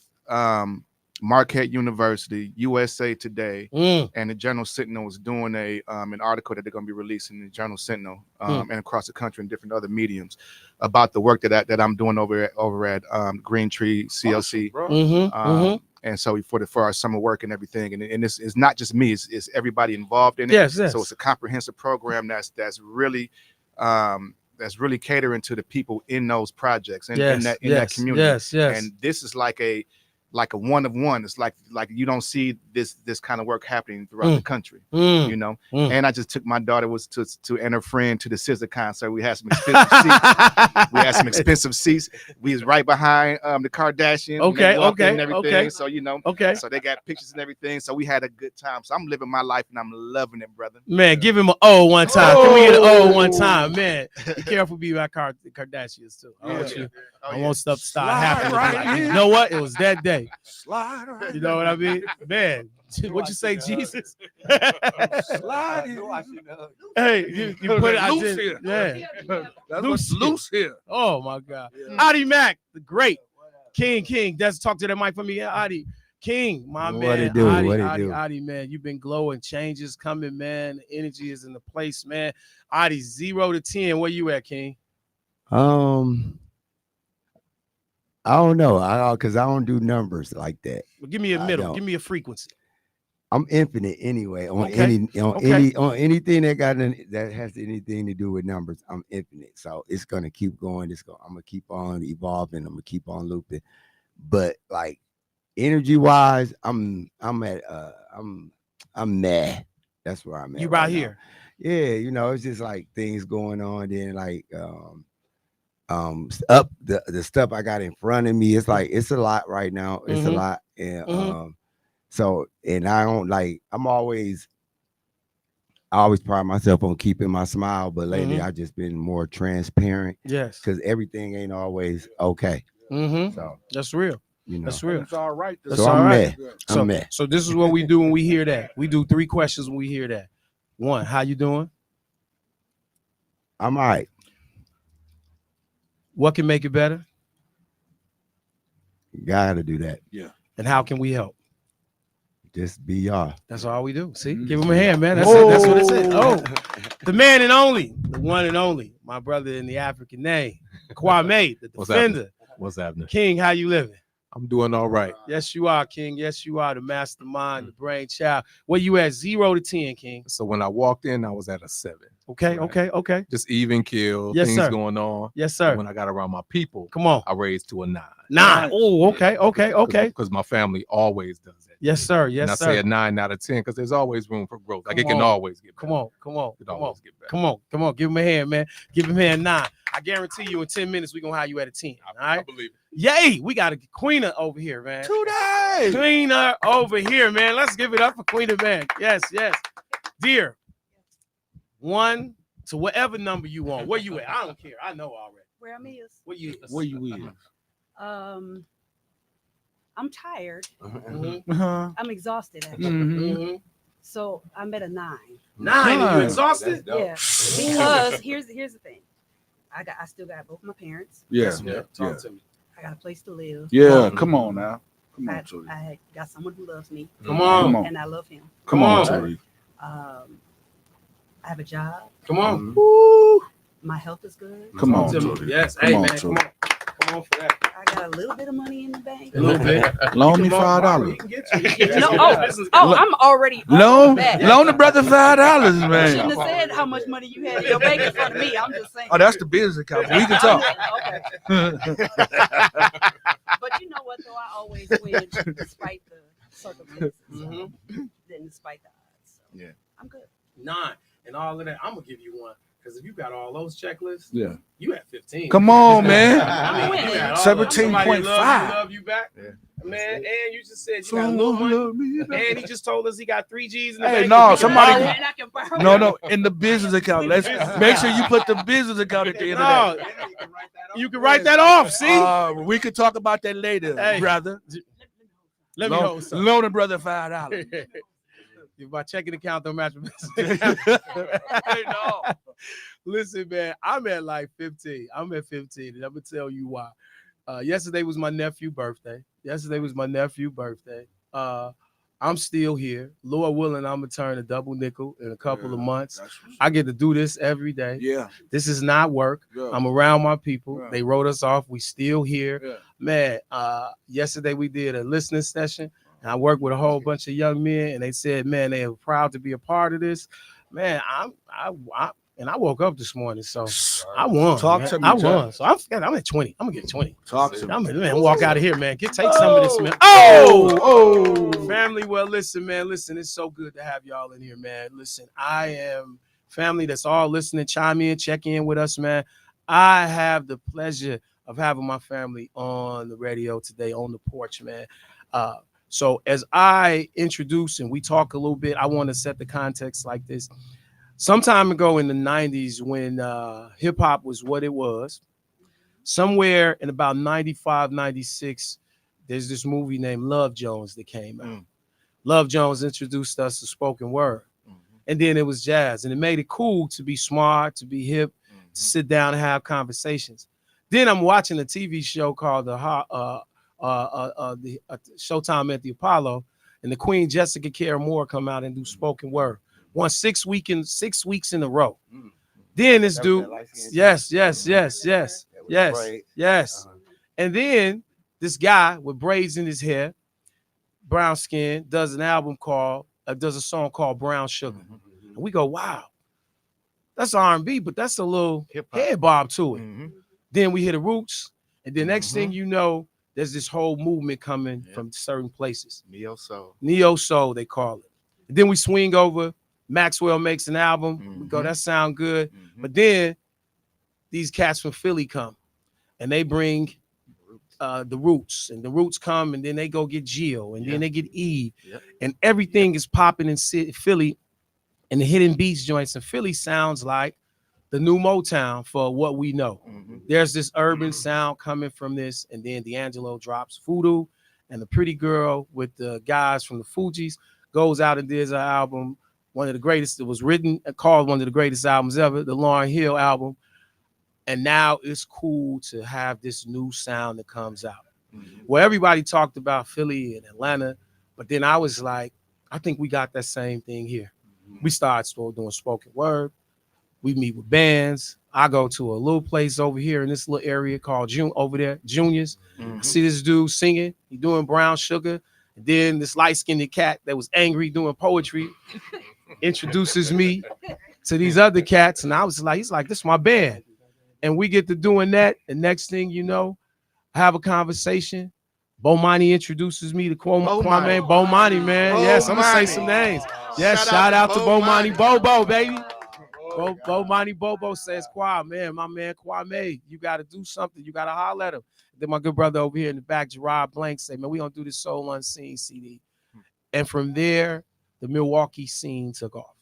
Marquette University, USA Today, Mm. and the Journal Sentinel was doing an article that they're going to be releasing in the Journal Sentinel and across the country and different other mediums about the work that I'm doing over at Green Tree CLC. Mhm. And so for our summer work and everything, and this is not just me; it's everybody involved in it. Yes, yes. So it's a comprehensive program that's really catering to the people in those projects and in that community. Yes, yes. And this is like a one of one. It's like you don't see this kind of work happening throughout the country, Mm. Mm. And I just took my daughter and her friend to the SZA concert. We had some expensive seats. We was right behind the Kardashians. when they Okay, walked in okay, and everything. okay. So Okay. so they got pictures and everything. So we had a good time. So I'm living my life and I'm loving it, brother. Man, give him an O one time. Can we get an O one time, man? Be careful, be about Kardashians too. I want stuff to start happening. Like, you know what? It was that day. Slide right. You know what I mean, man? What you say, Jesus? Slide in. Hey, you put it. I Loose did, here. yeah. That's what's loose here. Oh my God, Adi Mac, the great King. Let's talk to that mic for me, Adi. King, my man. What it do? Adi, man, you've been glowing. Changes coming, man. The energy is in the place, man. Adi, 0 to 10. Where you at, King? I don't know. Because I don't do numbers like that. Well, give me a I middle. don't. Give me a frequency. I'm infinite anyway on Okay. on anything that has anything to do with numbers. I'm infinite, so it's gonna keep going. I'm gonna keep on evolving. I'm gonna keep on looping. But like energy wise, I'm mad. That's where I'm at. You right here. Now. Yeah, it's just like things going on. Then like up the stuff I got in front of me. It's like it's a lot right now. It's a lot, and so, and I don't like, I always pride myself on keeping my smile, but lately I just been more transparent. Yes. Because everything ain't always okay. So that's real. That's real. It's all right. So I'm mad. I'm mad. So this is what we do when we hear that. We do 3 questions when we hear that. 1, how you doing? I'm all right. What can make it better? Gotta do that. Yeah. And how can we help? Just be y'all. That's all we do. See, give him a hand, man. That's it. That's what it said. Oh, the man and only, the one and only, my brother in the African name, Kwame, the defender. What's happening? King, how you living? I'm doing all right. Yes, you are, King. Yes, you are the mastermind, the brainchild. Where you at? 0 to 10, King. So when I walked in, I was at a 7. Okay, right? okay. Just even kill, Yes, things sir. going on. Yes, sir. When I got around my people, Come on. I raised to a 9. 9. Oh, okay. Because my family always does that. Yes, sir. Yes, and I sir. say a 9 out of 10 because there's always room for growth. Like it can always get better. Come on. It always get better. Come on. Give him a hand, man. Give him a hand. 9. I guarantee you in 10 minutes we're gonna have you at a 10. All right. I believe it. Yay! We got a queener over here, man. Today. Queener over here, man. Let's give it up for Queener, man. Yes. Dear, 1 to whatever number you want. Where you at? I don't care. I know already. Where I'm is. Where you? Where you is? I'm tired. I'm exhausted actually. Mm-hmm. So I'm at a 9. 9. Are you exhausted? Yeah. Because here's the thing. I still got both my parents. Yeah. Talk to me. I got a place to live. Yeah. Come on now. Come on, Tori. I got someone who loves me. Come on. And I love him. Come on, Tori. I have a job. Come on. Woo. My health is good. Come on, Talk to me. Tori. Yes. Come Hey, on, man. Tori. Come on for that. I got a little bit of money in the bank. A little bit. Loan me $5. $5. I'm already Loan that. the brother $5, You man. shouldn't have said how much money you had in your bank in front of me. I'm just saying. Oh, that's the business account. We can talk. Okay. But you know what, though? I always win despite the circumstances. Then despite the odds. So Yeah. I'm good. 9 and all of that. I'm gonna give you 1 because if you got all those checklists, Yeah. you at 15. Come on, man. I mean, you got all of them. Somebody 17.5. love you back. Yeah. Man, and you just said you got a little money. And he just told us he got 3 G's in the Hey, bank. no, You can somebody- borrow. And I can borrow. No, in the business account. Let's make sure you put the business account at the end of that. You can write that off. See, We could talk about that later, Hey. brother. let me hold some. Loan a brother $5. If my checking account don't match my business account. Hey, no. Listen, man, I'm at like 15. I'm at 15, and I'm gonna tell you why. Yesterday was my nephew's birthday. I'm still here. Lord willing, I'm gonna turn a double nickel in a couple of months. I get to do this every day. Yeah. This is not work. Yeah. I'm around my people. Yeah. They wrote us off. We still here. Yeah. Man, yesterday we did a listening session. And I worked with a whole bunch of young men, and they said, man, they are proud to be a part of this. Man, I woke up this morning, so I won. Talk man. to me, I Chuck. won. So I'm at 20. I'm gonna get 20. Talk to me. I'm gonna walk out of here, man. Take some of this, man. Family. Well, listen, man. Listen, it's so good to have y'all in here, man. Listen, I am family that's all listening. Chime in, check in with us, man. I have the pleasure of having my family on the radio today on the porch, man. So as I introduce and we talk a little bit, I want to set the context like this. Some time ago in the 90s when hip hop was what it was, somewhere in about 95, 96, there's this movie named Love Jones that came out. Love Jones introduced us to spoken word. And then it was jazz. And it made it cool to be smart, to be hip, to sit down and have conversations. Then I'm watching a TV show called the Showtime at the Apollo, and the Queen Jessica Care Moore come out and do spoken word. Won 6 weeks in a row. Then this dude, yes. And then this guy with braids in his hair, brown skin, does an album called does a song called Brown Sugar. And we go, wow, that's R&B, but that's a little head bob to it. Then we hear the Roots, and then next thing you know, there's this whole movement coming from certain places. Neo Soul, they call it. And then we swing over, Maxwell makes an album. We go, that sound good. But then these cats from Philly come, and they bring the Roots, and the Roots come, and then they go get Gio, and then they get Eve, and everything is popping in Philly, and the hidden beats joints in Philly sounds like the new Motown for what we know. There's this urban sound coming from this, and then D'Angelo drops Voodoo, and the Pretty Girl with the guys from the Fugees goes out and does an album, one of the greatest. It was written and called one of the greatest albums ever, the Lauryn Hill album. And now it's cool to have this new sound that comes out. Well, everybody talked about Philly and Atlanta, but then I was like, I think we got that same thing here. We started doing spoken word. We meet with bands. I go to a little place over here in this little area called Juniors. I see this dude singing. He doing Brown Sugar. And then this light-skinned cat that was angry doing poetry introduces me to these other cats. And I was like, he's like, this is my band. And we get to doing that. And next thing you know, I have a conversation. Bomani introduces me to Kwame. Bomani, man. Yes, I'm going to say some names. Yes, shout out to Bomani Bobo, baby. Bomani Bobo says, man, my man Kwame, you got to do something. You got to holler at him. Then my good brother over here in the back, Gerard Blank, say, man, we going to do this Soul Unseen CD. And from there, the Milwaukee scene took off.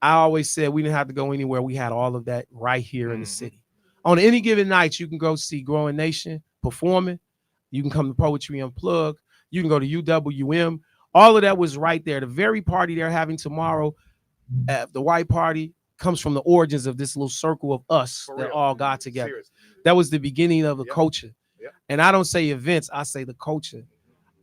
I always said we didn't have to go anywhere. We had all of that right here in the city. On any given night, you can go see Growing Nation performing. You can come to Poetry Unplugged. You can go to UWM. All of that was right there. The very party they're having tomorrow, the white party, comes from the origins of this little circle of us that all got together. Seriously. That was the beginning of the culture. And I don't say events, I say the culture.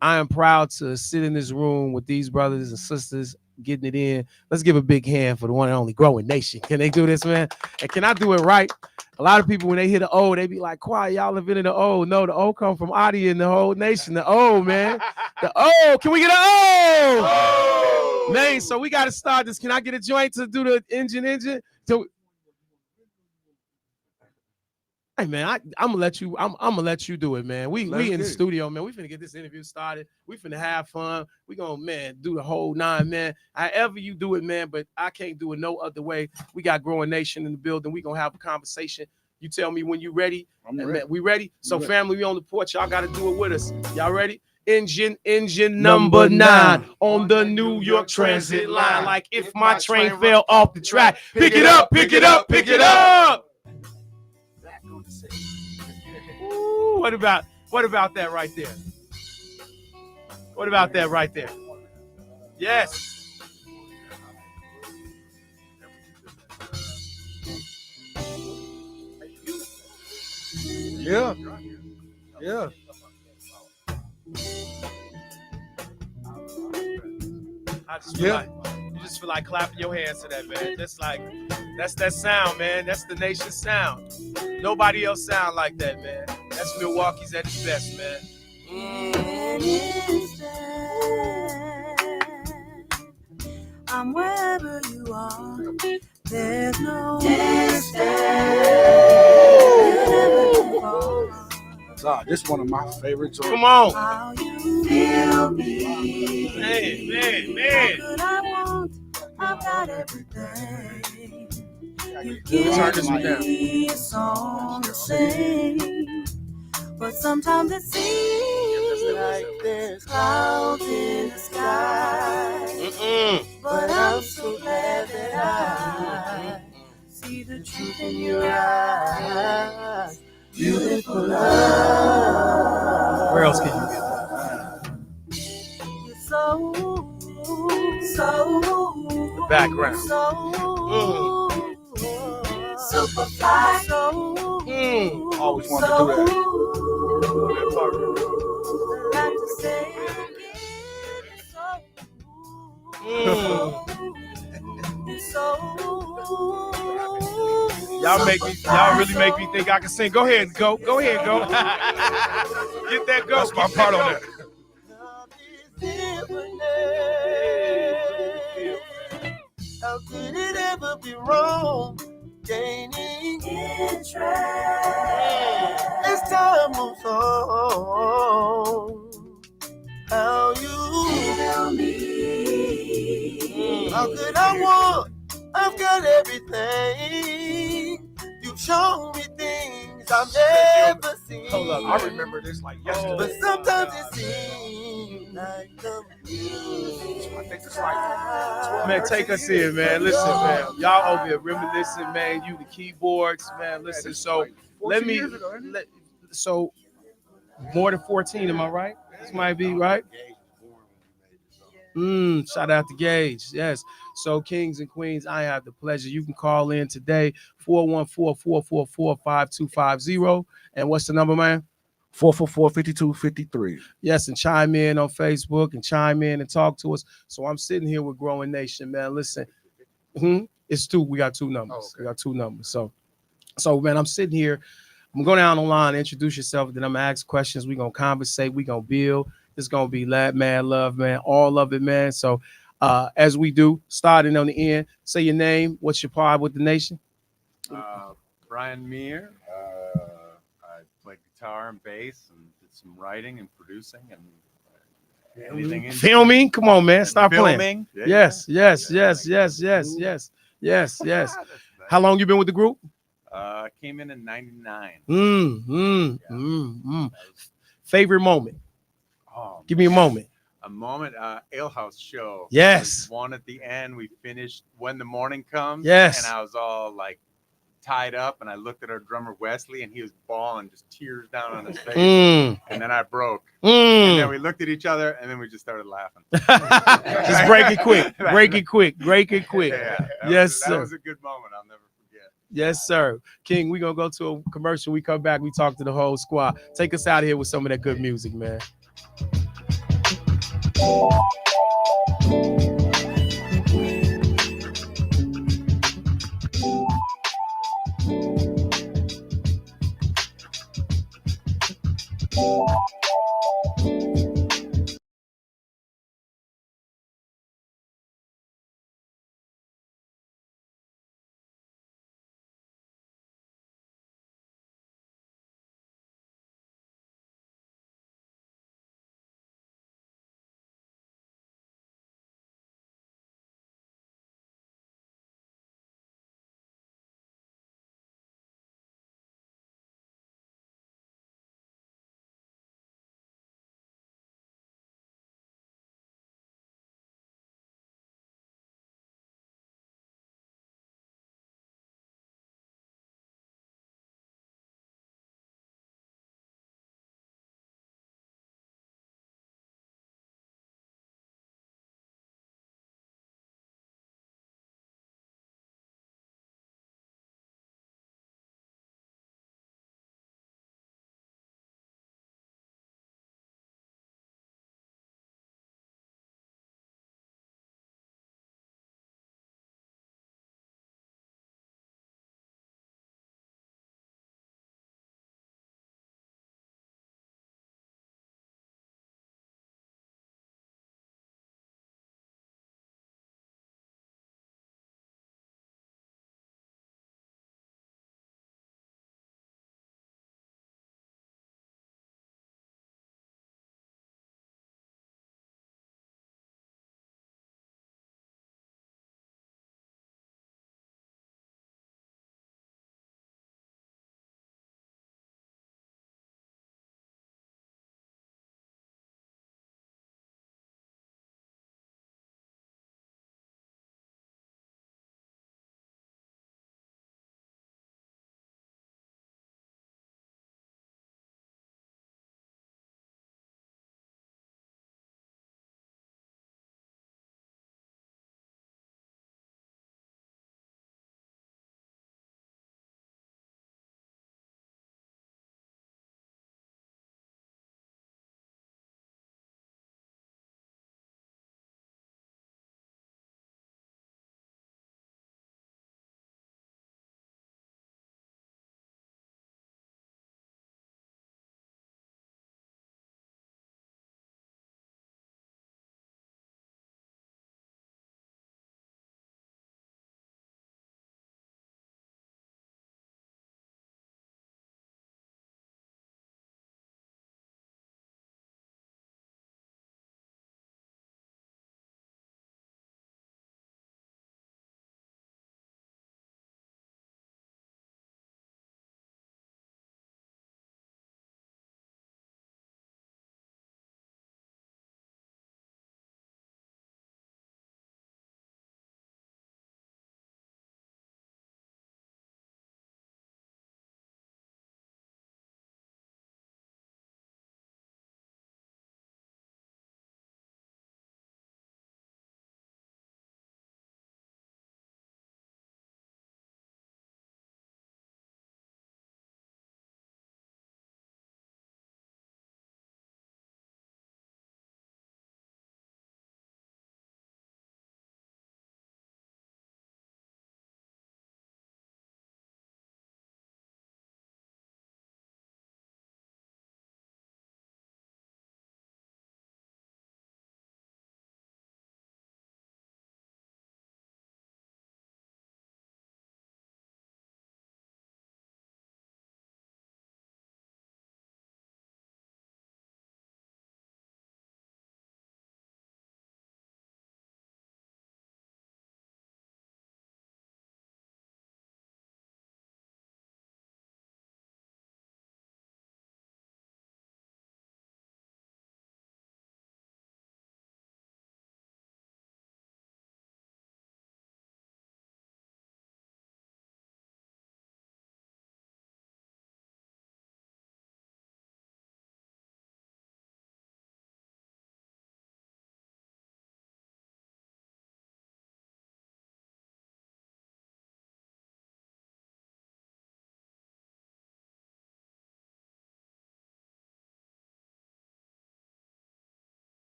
I am proud to sit in this room with these brothers and sisters getting it in. Let's give a big hand for the one and only Growing Nation. Can they do this, man? And can I do it right? A lot of people, when they hear the O, they be like, quiet, y'all invented the O. No, the O come from Adi and the whole nation. The O, man. The O. Can we get an O? Oh! Man, so we got to start this. Can I get a joint to do the engine? Hey man, I'm gonna let you do it, man. We in the studio, man. We finna get this interview started. We finna have fun. We gonna, man, do the whole nine, man. However you do it, man, but I can't do it no other way. We got Growing Nation in the building. We gonna have a conversation. You tell me when you ready. I'm ready. Man, we ready? So family, we on the porch. Y'all gotta do it with us. Y'all ready? Engine number 9 on the New York Transit line. Like if my train fell off the track, pick it up, pick it up, pick it up. Ooh, what about that right there? What about that right there? Yes. Yeah. I just feel like you just feel like clapping your hands to that, man. That's that sound, man. That's the nation's sound. Nobody else sound like that, man. That's Milwaukee's at its best, man. I'm wherever you are. There's no distance. This is one of my favorite songs. Come on. How you feel me. Man. What I want, I've got everything. You Turn this one give me a song to sing, but sometimes it seems like there's clouds in the sky. But I'm so glad that I see the truth in your eyes. Beautiful love. Where else can you get that? You're so The background. Super fly. Always wanted to do Y'all really make me think I can sing. Go ahead, go. Get that go. That's my part on that. How could it ever be wrong? Gaining interest as time moves on. How you tell me? How could I want? I've got everything. You've shown me things I've never seen. Hold up, I remember this like yesterday. But sometimes it seems like the music. I think it's like Man, take us in, man. Listen, man. Y'all over here reminiscing, man. You the keyboards, man. Listen, so let me so more than 14, am I right? This might be right. Shout out to Gage. Yes. So Kings and Queens, I have the pleasure. You can call in today, 414-444-5250. And what's the number, man? 444-5253. Yes, and chime in on Facebook and chime in and talk to us. So I'm sitting here with Growing Nation, man. Listen, it's two. We got two numbers. Okay. We got two numbers. So man, I'm sitting here. I'm going down the line, introduce yourself, then I'm gonna ask questions. We're gonna conversate, we're gonna build. It's gonna be love, man, all of it, man. So as we do, starting on the end, say your name, what's your part with the nation? Brian Meir. I play guitar and bass and did some writing and producing and anything. Filming? Come on, man. Start filming. Playing. Yeah, yes. That's How long you been with the group? Came in 99. Favorite moment? Oh, Give me a moment. A moment, Ale House show. Yes. One at the end. We finished When the Morning Comes. Yes. And I was all like tied up, and I looked at our drummer Wesley, and he was bawling, just tears down on his face. And then I broke. And then we looked at each other, and then we just started laughing. Just break it quick. Yeah, Yes, that sir. was a good moment. I'll never forget. Yes, sir. King, we're going to go to a commercial. We come back. We talk to the whole squad. Take us out of here with some of that good music, man.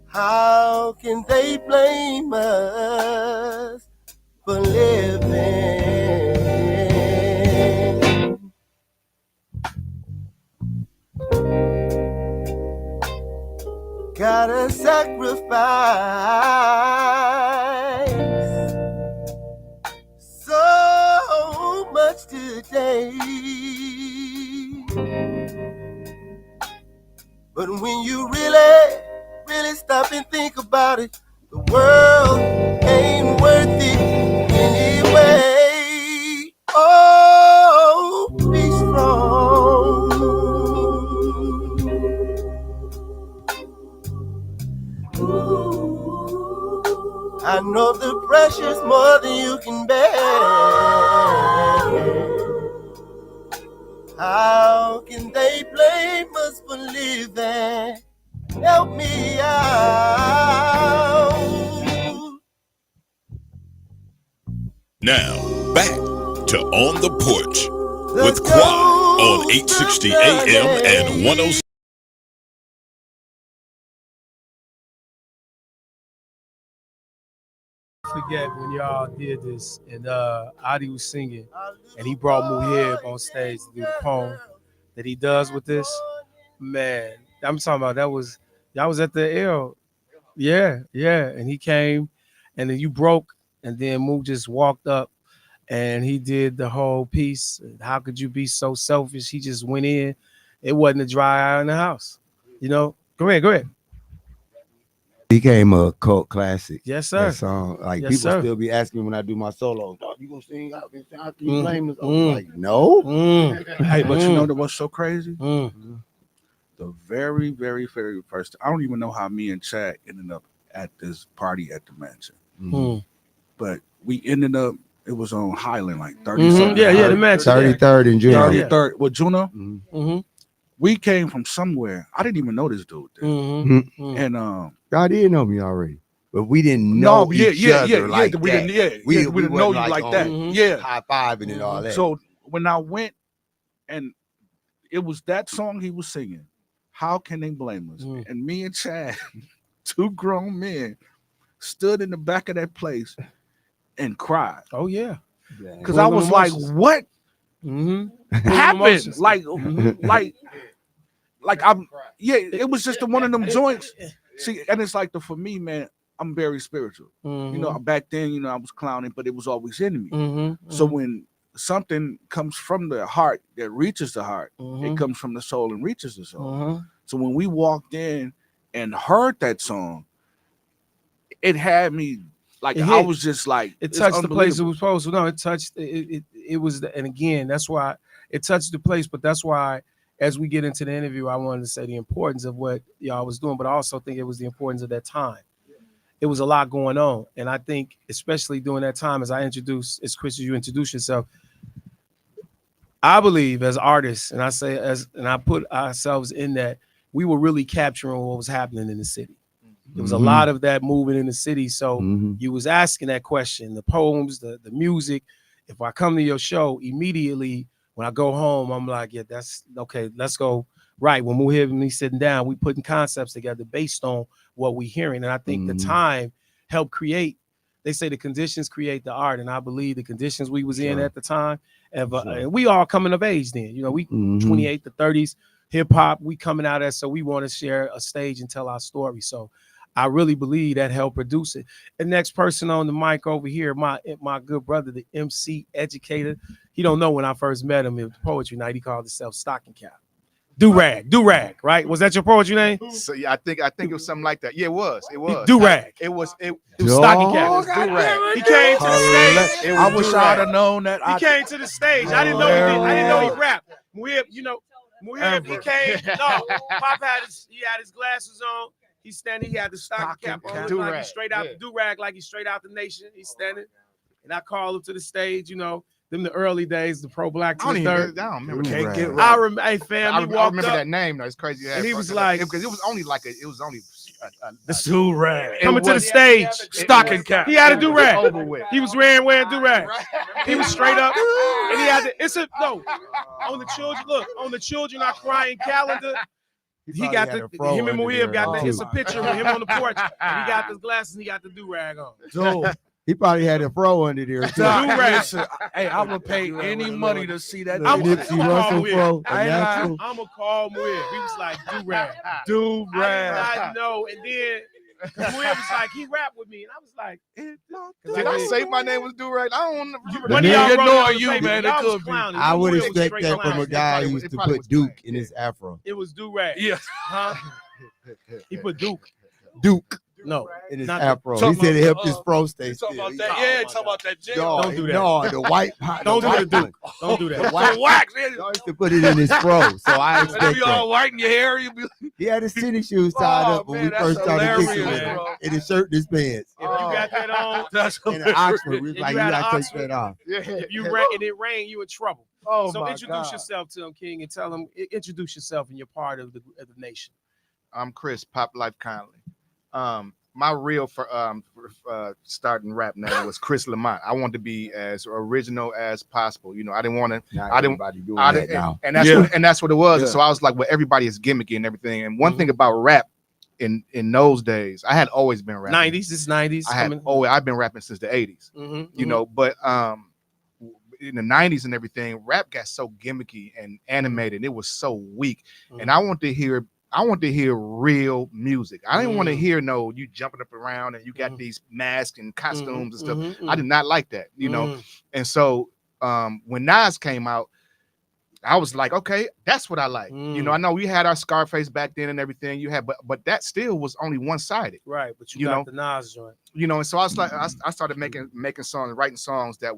How can they blame us for living? Gotta sacrifice so much today. But when you really stop and think about it, the world ain't worth it anyway. Oh, be strong. Ooh, I know the pressure's more than you can bear. How can they blame us for living? Help me out. Now, back to On the Porch with Quad on 860 AM and 106. Forget when y'all did this and Adi was singing and he brought Muhib on stage to do the poem that he does with this. Man, I'm talking about y'all was at the L. Yeah, and he came and then you broke and then Mu just walked up and he did the whole piece. How could you be so selfish? He just went in. It wasn't a dry eye in the house. You know, go ahead. Became a cult classic. Yes, sir. That song, like Yes, people sir. still be asking me when I do my solos, "Oh, you gonna sing? How can you blame us?" I'm like, no. Hey, but you know what's so crazy? The very, very, very first. I don't even know how me and Chad ended up at this party at the mansion, but we ended up. It was on Highland, like 30. Yeah, the mansion. 33rd in Juno. 33rd with Juno. We came from somewhere. I didn't even know this dude there. And y'all did know me already, but we didn't know each other like that. We didn't know you like that. High fiving and all that. So when I went, and it was that song he was singing, "How Can They Blame Us?" And me and Chad, two grown men, stood in the back of that place and cried. Oh yeah, because I was like, "What happened?" Like I'm, it was just one of them joints. See, and it's like for me, man, I'm very spiritual. You know, back then, I was clowning, but it was always in me. So when something comes from the heart that reaches the heart, it comes from the soul and reaches the soul. So when we walked in and heard that song, it had me like I was just like it touched the place it was supposed to. No, it touched it was and again, that's why it touched the place, but that's why as we get into the interview, I wanted to say the importance of what y'all was doing, but I also think it was the importance of that time. It was a lot going on. And I think, especially during that time, as Chris, you introduce yourself, I believe as artists, and I put ourselves in that, we were really capturing what was happening in the city. There was a lot of that moving in the city. So you was asking that question, the poems, the music. If I come to your show, immediately when I go home, I'm like, yeah, that's okay. Let's go. Right. When we're hearing me sitting down, we putting concepts together based on what we're hearing. And I think the time helped create. They say the conditions create the art. And I believe the conditions we was in at the time. And we all coming of age then. We 28 to 30s, hip hop, we coming out as, so we want to share a stage and tell our story. So I really believe that helped produce it. The next person on the mic over here, my good brother, the MC educator. He don't know when I first met him in poetry night, he called himself Stocking Cap. Do-rag, right? Was that your poetry name? So yeah, I think it was something like that. Yeah, it was. Do-rag. It was Stocking Cap. It was Do-rag. He came to the stage. I wish I'd have known that. He came to the stage. I didn't know he did. I didn't know he rapped. Muhib, he came. No, Pop had his glasses on. He's standing. He had the stocking cap on, like he's straight out the do-rag, like he's straight out the nation. He's standing, and I call him to the stage. Them the early days, the pro-black to the third. I don't remember. Can't get I remember. Hey fam, I remember that name though. It's crazy. And he was like, because it was only the do-rag coming to the stage, stocking cap. He had a do-rag. He was wearing do-rag. He was straight up, and he had on the children. Look, on the children are crying calendar. He got the him and Muhib got the. It's a picture of him on the porch. And he got the glasses. And he got the do rag on. So he probably had a fro under there. Too. Listen, hey, I would pay any money to see that. I'm gonna call fro. I'm gonna call Muhib. He was like do rag. Do rag. I did not know. And then Muhib was like he rapped with me, and I was like, did I say my name was Do Rag? I don't know. One of y'all know you, man. It could be. I would expect that from a guy who used to put Duke in his afro. It was do rag. Yeah. Huh? He put Duke. No, in his not afro. He said it helped his fro stay still. Talking about that, yeah, talking about that jail. Don't do that. No, the white. Don't do the Duke. Don't do that. Wax. Y'all used to put it in his fro, so I expect You all that. white in your hair. You be He had his tennis shoes tied up when we first started kicking hilarious, bro. in his shirt and his pants. If you got that on, That's In Oxford, we was If like, you you had gotta an take that off. if you ran and it rained, you in trouble. Oh So introduce yourself to him, King, and tell him introduce yourself and you're part of the nation. I'm Chris, Pop Life Kindly. My real for starting rap name was Chris Lamont. I wanted to be as original as possible. You know, I didn't want to. I didn't. And that's what it was. Yeah. So I was like, well, everybody is gimmicky and everything. And one thing about rap in those days, I had always been rapping. 90s, it's 90s. I've been rapping since the 80s. You know, but in the 90s and everything, rap got so gimmicky and animated. It was so weak, and I wanted to hear real music. I didn't want to hear you jumping up around and you got these masks and costumes and stuff. I did not like that, you know. And so when Nas came out, I was like, okay, that's what I like. You know, I know we had our Scarface back then and everything. You had, but that still was only one-sided. Right, but you got the Nas joint. You know, and so I was like, I started making songs, writing songs that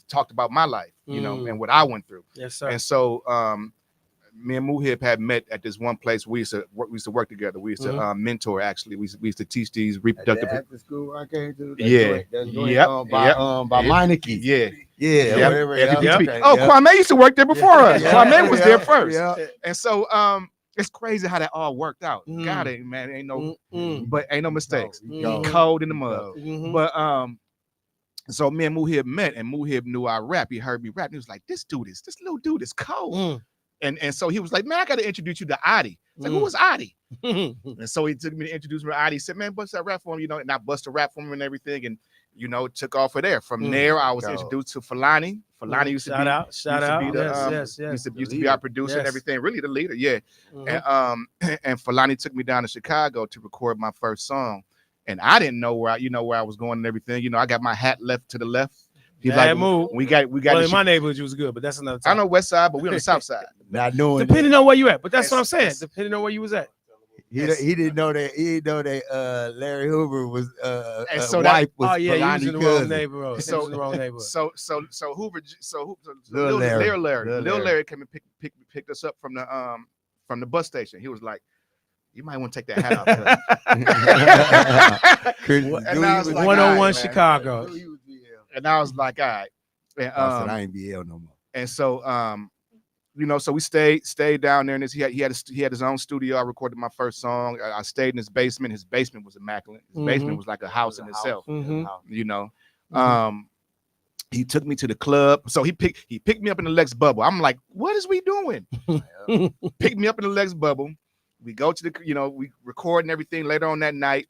talked about my life, you know, and what I went through. Yes, sir. And so me and Muhib had met at this one place. We used to work together. We used to mentor. Actually, we used to teach these reproductive. After school, I came to. By Meineke. Oh, Kwame used to work there before us. Kwame was there first. And so it's crazy how that all worked out. God, ain't no mistakes. Cold in the mud. But so me and Muhib met, and Muhib knew I rap. He heard me rap. And he was like, this little dude is cold. And so he was like, man, I got to introduce you to Adi. Like, who was Adi? And so he took me to introduce me to Adi. He said, man, bust that rap for him, you know, and I bust a rap for him and everything. And, you know, took off of there. From there, I was introduced to Falani. Falani used to be our producer and everything, really the leader. Yeah. And Falani took me down to Chicago to record my first song. And I didn't know where I was going and everything. You know, I got my hat left to the left. He's like, move. We got. Well, in my neighborhood, you was good, but that's another time. I know West Side, but we on the South Side. Not knowing. Depending on where you at, but that's what I'm saying. Depending on where you was at. He didn't know that. He didn't know that Larry Hoover was so wife was he was in the wrong neighborhood. So Hoover. Lil Larry came and picked us up from the bus station. He was like, you might want to take that hat off. And I was like, 101 Chicago. And I was like, all right. And, I ain't BL no more. And so, you know, so we stayed down there, and he had his own studio. I recorded my first song. I stayed in his basement. His basement was immaculate. His basement was like a house in itself. You know, he took me to the club. So he picked me up in the Lex Bubble. I'm like, what is we doing? Picked me up in the Lex Bubble. We go to we record and everything later on that night.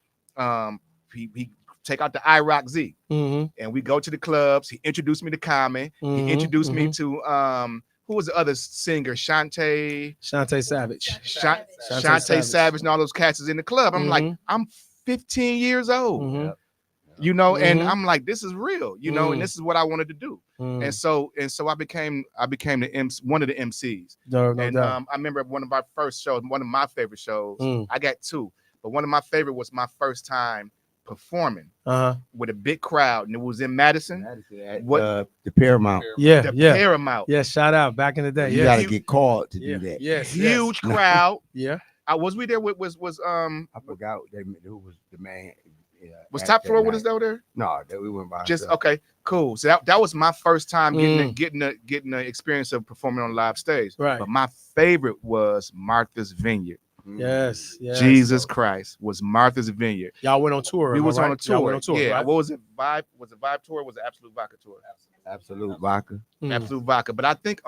He take out the iRock Z, and we go to the clubs. He introduced me to Common. He introduced me to who was the other singer? Shantae Savage. Shantae Savage and all those cats is in the club. I'm like, I'm 15 years old, you know, and I'm like, this is real, you know, and this is what I wanted to do. And so I became one of the MCs. I remember one of our first shows, one of my favorite shows. I got two, but one of my favorite was my first time performing with a big crowd, and it was in Madison. The Paramount. Paramount. Yeah, shout out back in the day. You gotta get called to do that. Yes, huge crowd. Was we there with was I forgot who was the man. Was Top Floor with us over there? No, we went by. Just okay, cool. So that was my first time getting the experience of performing on live stage. Right. But my favorite was Martha's Vineyard. Yes, yes. Jesus Christ was Martha's Vineyard. Y'all went on tour. We was on a tour. Y'all went on tour. Yeah. Right? What was it? Vibe? Was it Vibe tour? Or was it Absolute Vodka tour? Absolute Vodka. Absolute Vodka. But I think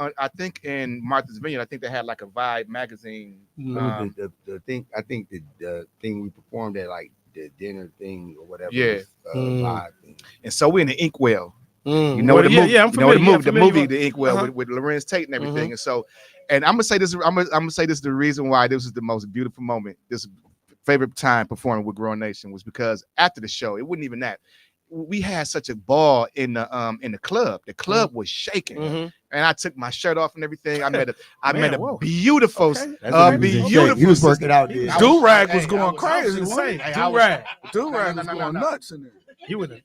in Martha's Vineyard, I think they had like a Vibe magazine. The thing, I think the thing we performed at, like the dinner thing or whatever. Yeah. Was, Vibe thing. And so we're in the Inkwell. You know the movie? Yeah, I'm familiar. The movie, The Inkwell, with Lorenz Tate and everything. And so, and I'm gonna say this. I'm gonna say this. The reason why this was the most beautiful moment, this favorite time performing with Grown Nation, was because after the show, it wasn't even that. We had such a ball in the club. The club was shaking, and I took my shirt off and everything. I met a beautiful, beautiful. He was working out there. Do-rag was going crazy. Do-rag was going nuts in there. You in it?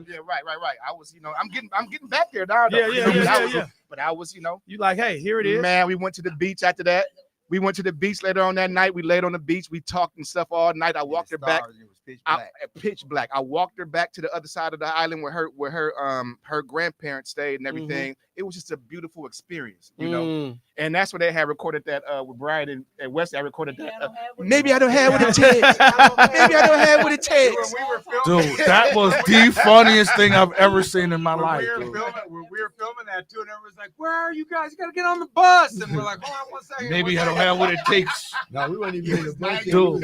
Yeah, right. I was, I'm getting back there now. Yeah. But I was, you like, hey, here it is. Man, we went to the beach after that. We went to the beach later on that night. We laid on the beach. We talked and stuff all night. I walked her back. Pitch black. I walked her back to the other side of the island where her grandparents stayed and everything. It was just a beautiful experience, you know. And that's where they had recorded that with Brian and Wesley. I recorded that. Maybe I don't have what it takes. Maybe I don't have what it takes. Dude, that was the funniest thing I've ever seen in my life. We were filming that too, and everyone's like, "Where are you guys? You gotta get on the bus." And we're like, "Hold on one second." Maybe I don't have what it takes. No, we weren't even in the bus. Dude.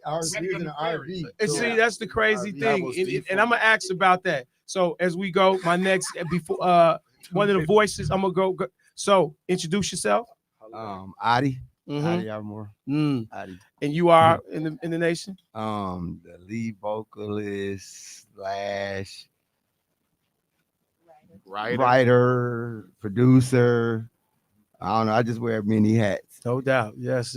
I was using an RV. And see, that's the crazy thing. And I'm gonna ask about that. So as we go, my next before one of the voices, I'm gonna go. So introduce yourself. Adi. Adi Armour. Adi. And you are in the nation? The lead vocalist / writer, producer. I don't know. I just wear many hats. No doubt. Yes.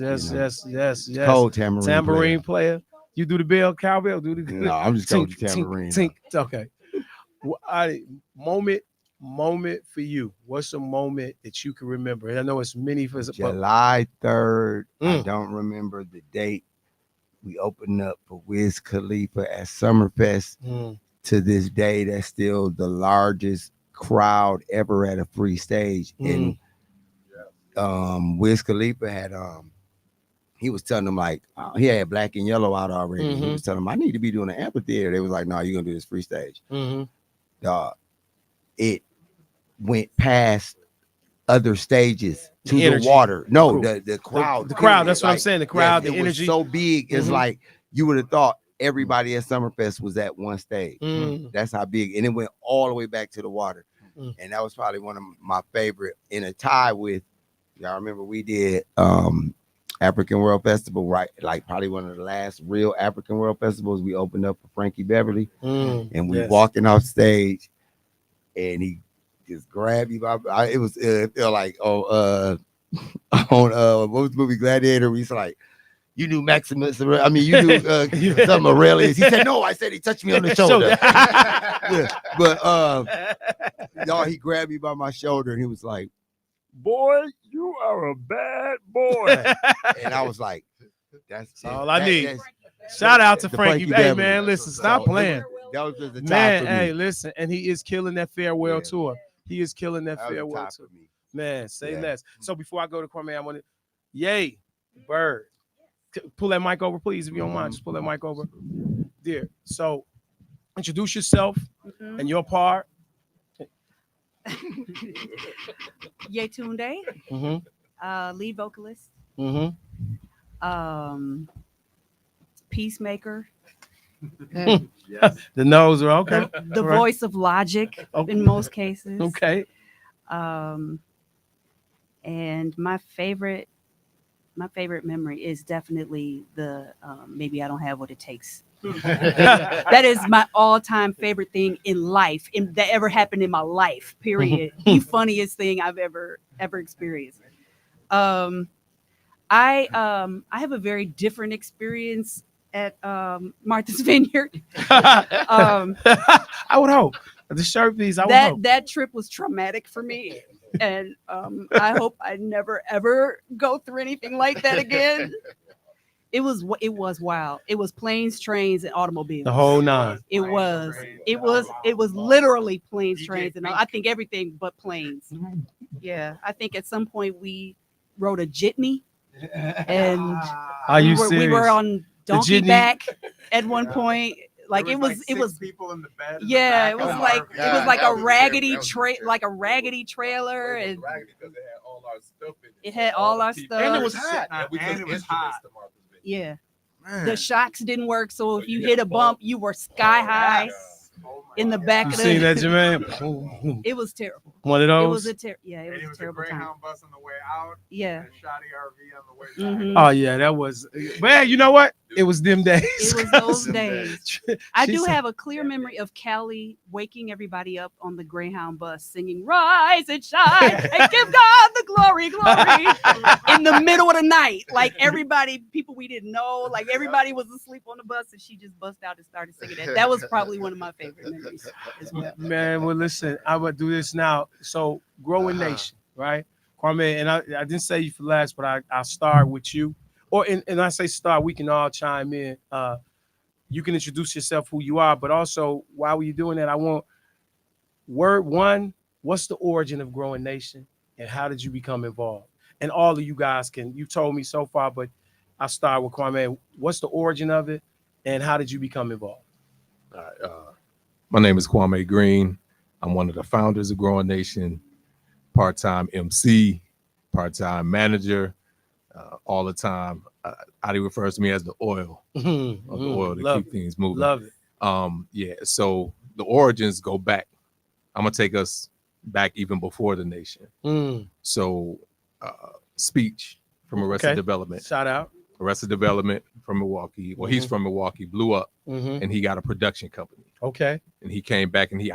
Cold tambourine player. You do the bell, cowbell. Do the no. I'm just going to tambourine. Okay. Moment for you. What's a moment that you can remember? And I know it's many for July 3rd. I don't remember the date. We opened up for Wiz Khalifa at Summerfest. To this day, that's still the largest crowd ever at a free stage. And Wiz Khalifa had he was telling them, like, he had Black and Yellow out already. He was telling them, I need to be doing an amphitheater. They was like, no, you're gonna do this free stage. It went past other stages to the water. No, the crowd. The crowd. That's what I'm saying. The crowd, the energy. Was so big. It's like you would have thought everybody at Summerfest was at one stage. That's how big. And it went all the way back to the water. And that was probably one of my favorite, in a tie with, y'all remember we did African World Festival, right? Like probably one of the last real African World Festivals. We opened up for Frankie Beverly. And we walking off stage and he just grabbed you by, it felt like on what was the movie Gladiator? We was like, you knew Maximus, I mean, you knew some Aurelius. He said, no, I said he touched me on the shoulder. But y'all, he grabbed me by my shoulder and he was like, boy, you are a bad boy. And I was like, that's all I need. Shout out to Frankie. Hey, man, listen, stop playing. That was just a time man, for me. hey, listen, and he is killing that farewell tour. He is killing that farewell tour. Man, say less. So before I go to Kwame, I want to, yay, Bird. Pull that mic over, please, if you don't mind. Just pull that mic over. Dear. So introduce yourself and your part. Yetunde, lead vocalist. Peacemaker. The nose are okay. The voice of logic in most cases. Okay. And my favorite memory is definitely the maybe I don't have what it takes. That is my all-time favorite thing in life, that ever happened in my life, period. The funniest thing I've ever experienced. I have a very different experience at Martha's Vineyard. I would hope. The shirt piece, I would hope. That trip was traumatic for me. And I hope I never ever go through anything like that again. It was wild. It was planes, trains, and automobiles. The whole nine. It was literally planes, trains, and I think everything but planes. Yeah, I think at some point we rode a jitney. and Are you we were serious? on donkey back at one point. Like it was people in the bed. yeah, it was like it was like a raggedy like a raggedy trailer, and Raggedy because it had all our stuff in it. it had all our stuff. And it was hot. And we took instruments to Martha's Vineyard. Yeah. Man. The shocks didn't work, so if you hit a bump, you were sky high in the back You of seen the. that, Jermaine? It was terrible. One of It those. was a yeah, And it it was was a a terrible time. Greyhound bus on the way out. Yeah. And a shoddy RV on the way back. Mhm. Oh yeah, that was. Man, you know what? It was them days. It was those days. I She do said- have a clear memory of Callie waking everybody up on the Greyhound bus singing "Rise and Shine and Give God the Glory, Glory" in the middle of the night. Like everybody, people we didn't know, like everybody was asleep on the bus, and she just bust out and started singing that. That was probably one of my favorite memories as well. Man, well, listen, I would do this now. So, Growing Nation, right? Kwame, and I didn't say you for last, but I'll start with you. And I say start, we can all chime in. You can introduce yourself, who you are, but also while you're doing that, I want word one, what's the origin of Growing Nation and how did you become involved? And all of you guys you told me so far, but I'll start with Kwame. What's the origin of it and how did you become involved? All right, my name is Kwame Green. I'm one of the founders of Growing Nation, part-time MC, part-time manager, all the time. Adi refers to me as the oil of the oil to keep things moving. Love it. Yeah, so the origins go back. I'm gonna take us back even before the nation. So Speech from Arrested Development. Shout out. Arrested Development from Milwaukee. Well, he's from Milwaukee, blew up, and he got a production company. Okay. And he came back and he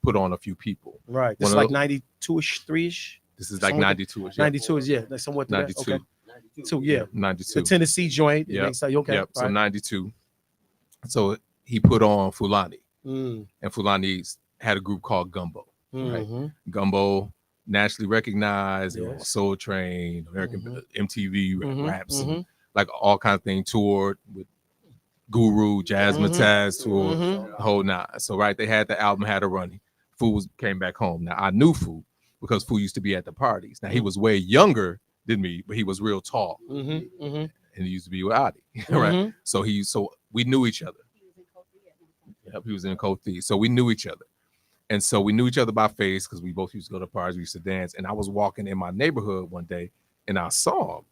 put on a few people. Right. This is like 92-ish, 3-ish. This is like 92-ish. 92 is, yeah. Like somewhat 92. Okay. 92, yeah. 92. The Tennessee joint. Yeah. Okay. Yep. So Right. 92. So he put on Fulani. Mm. And Fulani had a group called Gumbo. Right? Mhm. Gumbo, nationally recognized, Yes. Soul Train, American MTV raps, mhm. and like all kinds of things, toured with Guru, Jazz Mataz, toured, the whole nine. So right, they had the album, had a run. Fu came back home. Now I knew Fu because Fu used to be at the parties. Now he was way younger than me, but he was real tall. And he used to be with Adi, right? So we knew each other. Yep, he was in Kofi. So we knew each other. And so we knew each other by face because we both used to go to parties, we used to dance. And I was walking in my neighborhood one day and I saw him.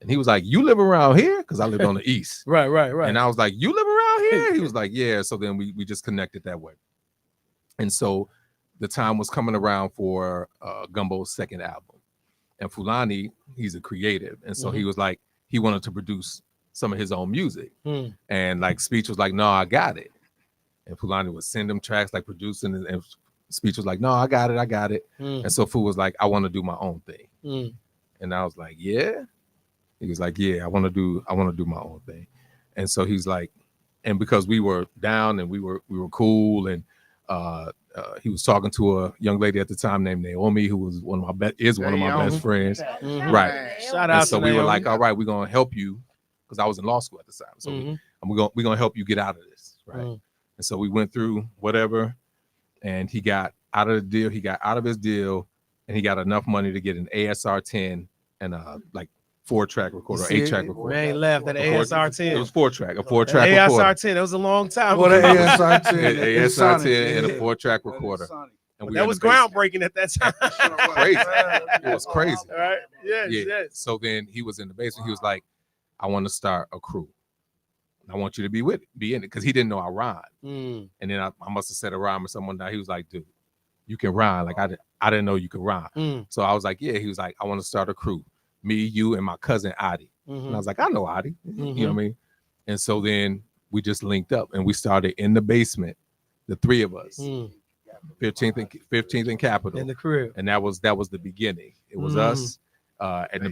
And he was like, "You live around here?" Because I lived on the east. Right. And I was like, "You live around here?" He was like, "Yeah." So then we just connected that way. And so the time was coming around for Gumbo's second album. And Fulani, he's a creative. And so he was like, he wanted to produce some of his own music. And like Speech was like, "No, I got it." And Fulani would send him tracks like producing, and Speech was like, "No, I got it." And so Fu was like, "I want to do my own thing." And I was like, "Yeah." He was like, "Yeah, I want to do my own thing." And so he's like, and because we were down and we were cool, and he was talking to a young lady at the time named Naomi, who was one of my best friends. Right. Shout out. And so to we were Naomi. like, "All right, we're gonna help you," because I was in law school at the time. So we're gonna help you get out of this, right? And so we went through whatever, and he got out of the deal. He got out of his deal, and he got enough money to get an ASR 10 and like 4-track recorder, 8-track recorder. Man left that ASR 10. It was 4-track, a 4-track ASR recorder. 10. That was a long time. What an ago. ASR 10. ASR 10 and a 4-track recorder. And we That had was the bass. groundbreaking at that time. Crazy. It was crazy. All right. Yes, Yeah. yes. So then he was in the basement. He was like, "I want to start a crew. I want you to be in it," because he didn't know I rhyme. And then I must have said a rhyme or someone down. He was like, "Dude, you can rhyme. Like I didn't know you could rhyme." So I was like, "Yeah." He was like, "I want to start a crew. Me, you, and my cousin Adi." And I was like, "I know Adi." You know what I mean? And so then we just linked up and we started in the basement, the three of us. 15th and Capitol. In the crib. And that was the beginning. It was us in the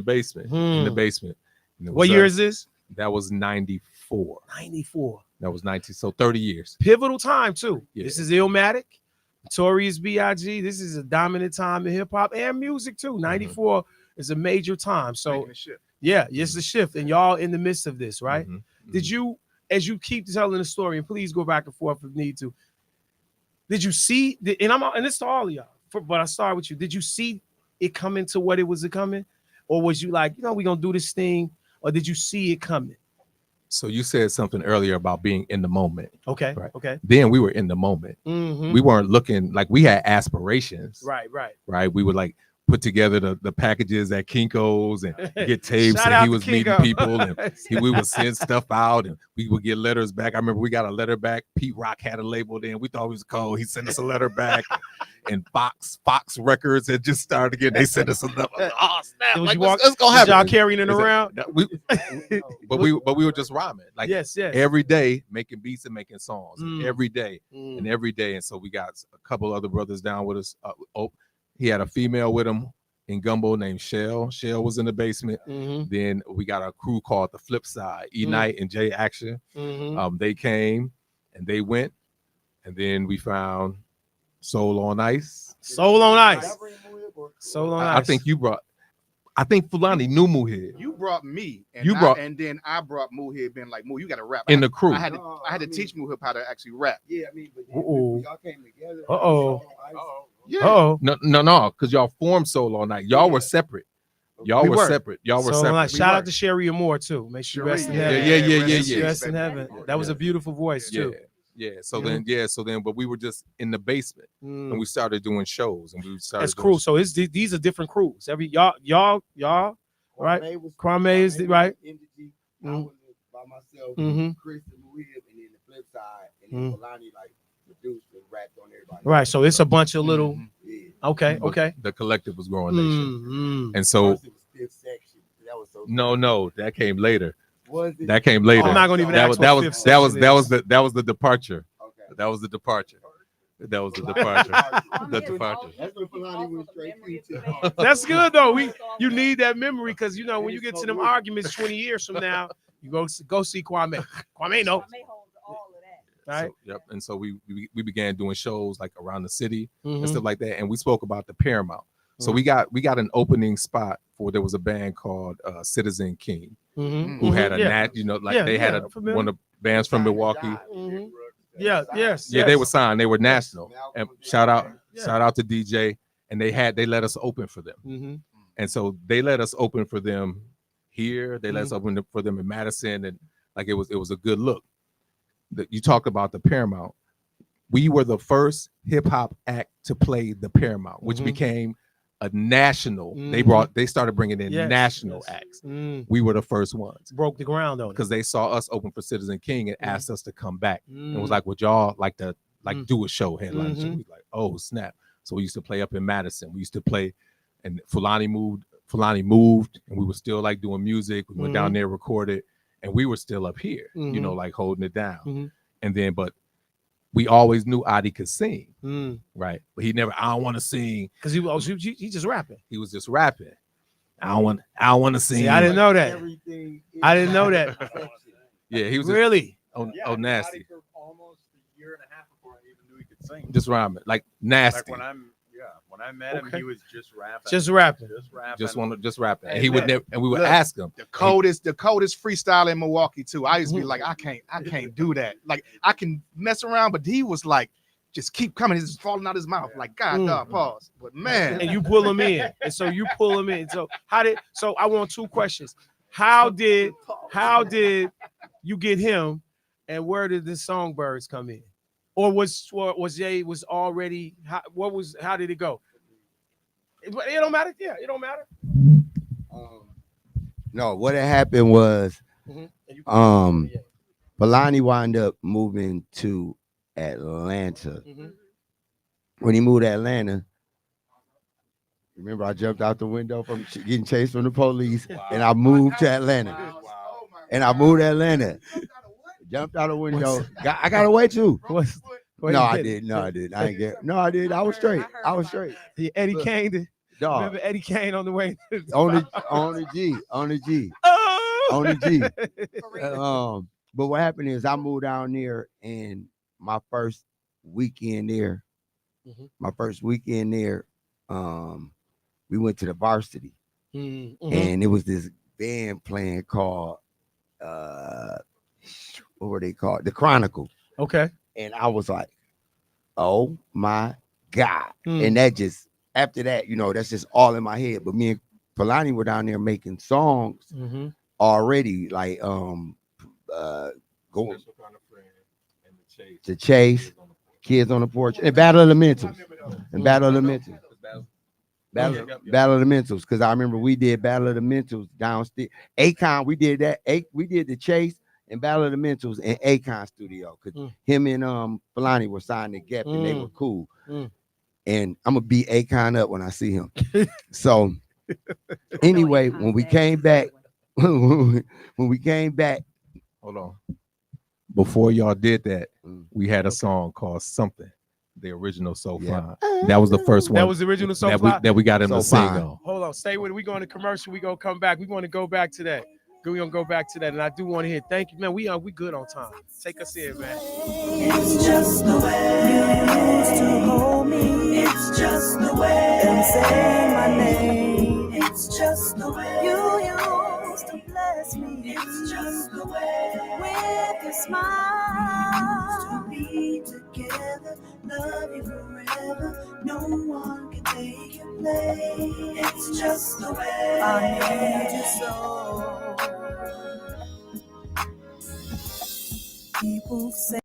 basement. In the basement. And it What was year us. is this? That was 94. 94. That was 90. So 30 years. Pivotal time too. Yeah. This is Illmatic, Notorious B.I.G. This is a dominant time in hip hop and music too. 94 is a major time. So yeah, it's a shift, and y'all in the midst of this, right? Did you, as you keep telling the story, and please go back and forth if need to, did you see and it's to all of y'all, but I start with you. Did you see it coming to what it was coming? or was you like, we're gonna do this thing, or did you see it coming? So you said something earlier about being in the moment. Okay. Right. Okay. Then we were in the moment. Mm-hmm. We weren't looking like we had aspirations. Right. Right. We would like put together the packages at Kinko's and get tapes, Shout and out he to was meeting Kinko. people, and we would send stuff out, and we would get letters back. I remember we got a letter back. Pete Rock had a label then. We thought it was cold. He sent us a letter back, and Fox Records had just started again. They sent us a letter. Oh snap! Was Like, you let's go have y'all it. carrying it around? But we were just rhyming like yes. every day, making beats and making songs every day. Mm. And every day. And so we got a couple other brothers down with us. He had a female with him in Gumbo named Shell. Shell was in the basement. Mm-hmm. Then we got a crew called The Flip Side, Knight and Jay Action. Mm-hmm. They came and they went. And then we found Soul on Ice. Soul on Ice. I think Fulani knew Muhid. You brought me, and and then I brought Muhid, been like, Mu, you got to rap. In the crew. I had to teach Muhid how to actually rap. Yeah, I mean, but y'all came together. Yeah. No, because y'all formed Soul All Night. Y'all were separate. Y'all were separate. Shout out to Sherry Moore too. Make sure you rest in heaven. Yeah. Rest in heaven. That was a beautiful voice too. Yeah. So then, but we were just in the basement, and we started doing shows, and we started. That's crew. So these are different crews. Every y'all, right? Kwame is right. I was by myself, Chris and Muhib, and then the Flip Side, and then Fulani like produced and rapped on everybody. Right. So it's a bunch of little. Okay. The collective was growing nation, and so no, that came later. That came later. I'm not gonna even. That was the departure. Okay. That was the departure. The departure. That's good though. You need that memory because when you get to them arguments 20 years from now, you go see Kwame. Kwame no. Right. So, and so we began doing shows like around the city and stuff like that, and we spoke about the Paramount. So we got an opening spot for there was a band called Citizen King who had a they had one of the bands from Milwaukee. They were signed. They were national. And shout out to DJ, and they let us open for them. And so they let us open for them here. They let us open for them in Madison, and like it was a good look. You talked about the Paramount. We were the first hip hop act to play the Paramount, which became a national. They started bringing in national acts. We were the first ones. Broke the ground on it because they saw us open for Citizen King and asked us to come back and was like, "Would y'all like to do a show headline?" So we was like, "Oh snap!" So we used to play up in Madison. We used to play, and Fulani moved, and we were still like doing music. We went down there, recorded, and we were still up here, like holding it down. And then, but we always knew Adi could sing, right? But he never. I don't want to sing because he just rapping. He was just rapping. I don't want to sing. See, I didn't know that. I didn't know that. Yeah, he was really. Nasty. For almost a year and a half before I even knew he could sing. Just rhyming, like nasty. Like when I met him, he was just rapping. Just rapping. Just rapping. And he would never. And we would ask him. The coldest freestyle in Milwaukee too. I used to be like, I can't do that. Like I can mess around, but he was like, just keep coming. It's just falling out his mouth. Like God, dog, pause. But man, and you pull him in, and so you pull him in. So So I want two questions. How did you get him, and where did the Songbirds come in? Or was Jay already? How did it go? It don't matter. Yeah, it don't matter. No, what had happened was, Fulani wound up moving to Atlanta. When he moved to Atlanta, remember I jumped out the window from getting chased from the police, and I moved to Atlanta. Jumped out the window. I got away too. No, I did. I did. I was straight. Yeah, Eddie Kane did. Dog. Remember Eddie Kane on the way? on the G. But what happened is I moved down there, and my first weekend there, we went to the varsity, and it was this band playing called what were they called? The Chronicle. Okay. And I was like, oh my God. And that just, after that, that's just all in my head. But me and Fulani were down there making songs already, like go to Chase, Kids on the Porch, and Battle of the Mentals, and Battle of the Mentals. Battle of the Mentals, because I remember we did Battle of the Mentals downstairs. Akon, we did that. We did the Chase and Battle of the Mentals in Akon studio, because him and Fulani were signed to Gap, and they were cool. And I'm gonna beat Akon up when I see him. So anyway, when we came back, hold on. Before y'all did that, we had a song called Something. The original So Fine. That was the first one. That was the original So Fine that we got him So to sing Fine. on. Hold on, stay with it. We going to commercial. We gonna come back. We want to go back to that. We're gonna go back to that, and I do want to hear. Thank you, man. We good on time. Take us in, man. It's just the way you used to hold me. It's just the way them say my name. It's just the way you used to bless me. It's just the way with your smile to be together, love you forever. No one can take your place. It's just the way I need you so. People say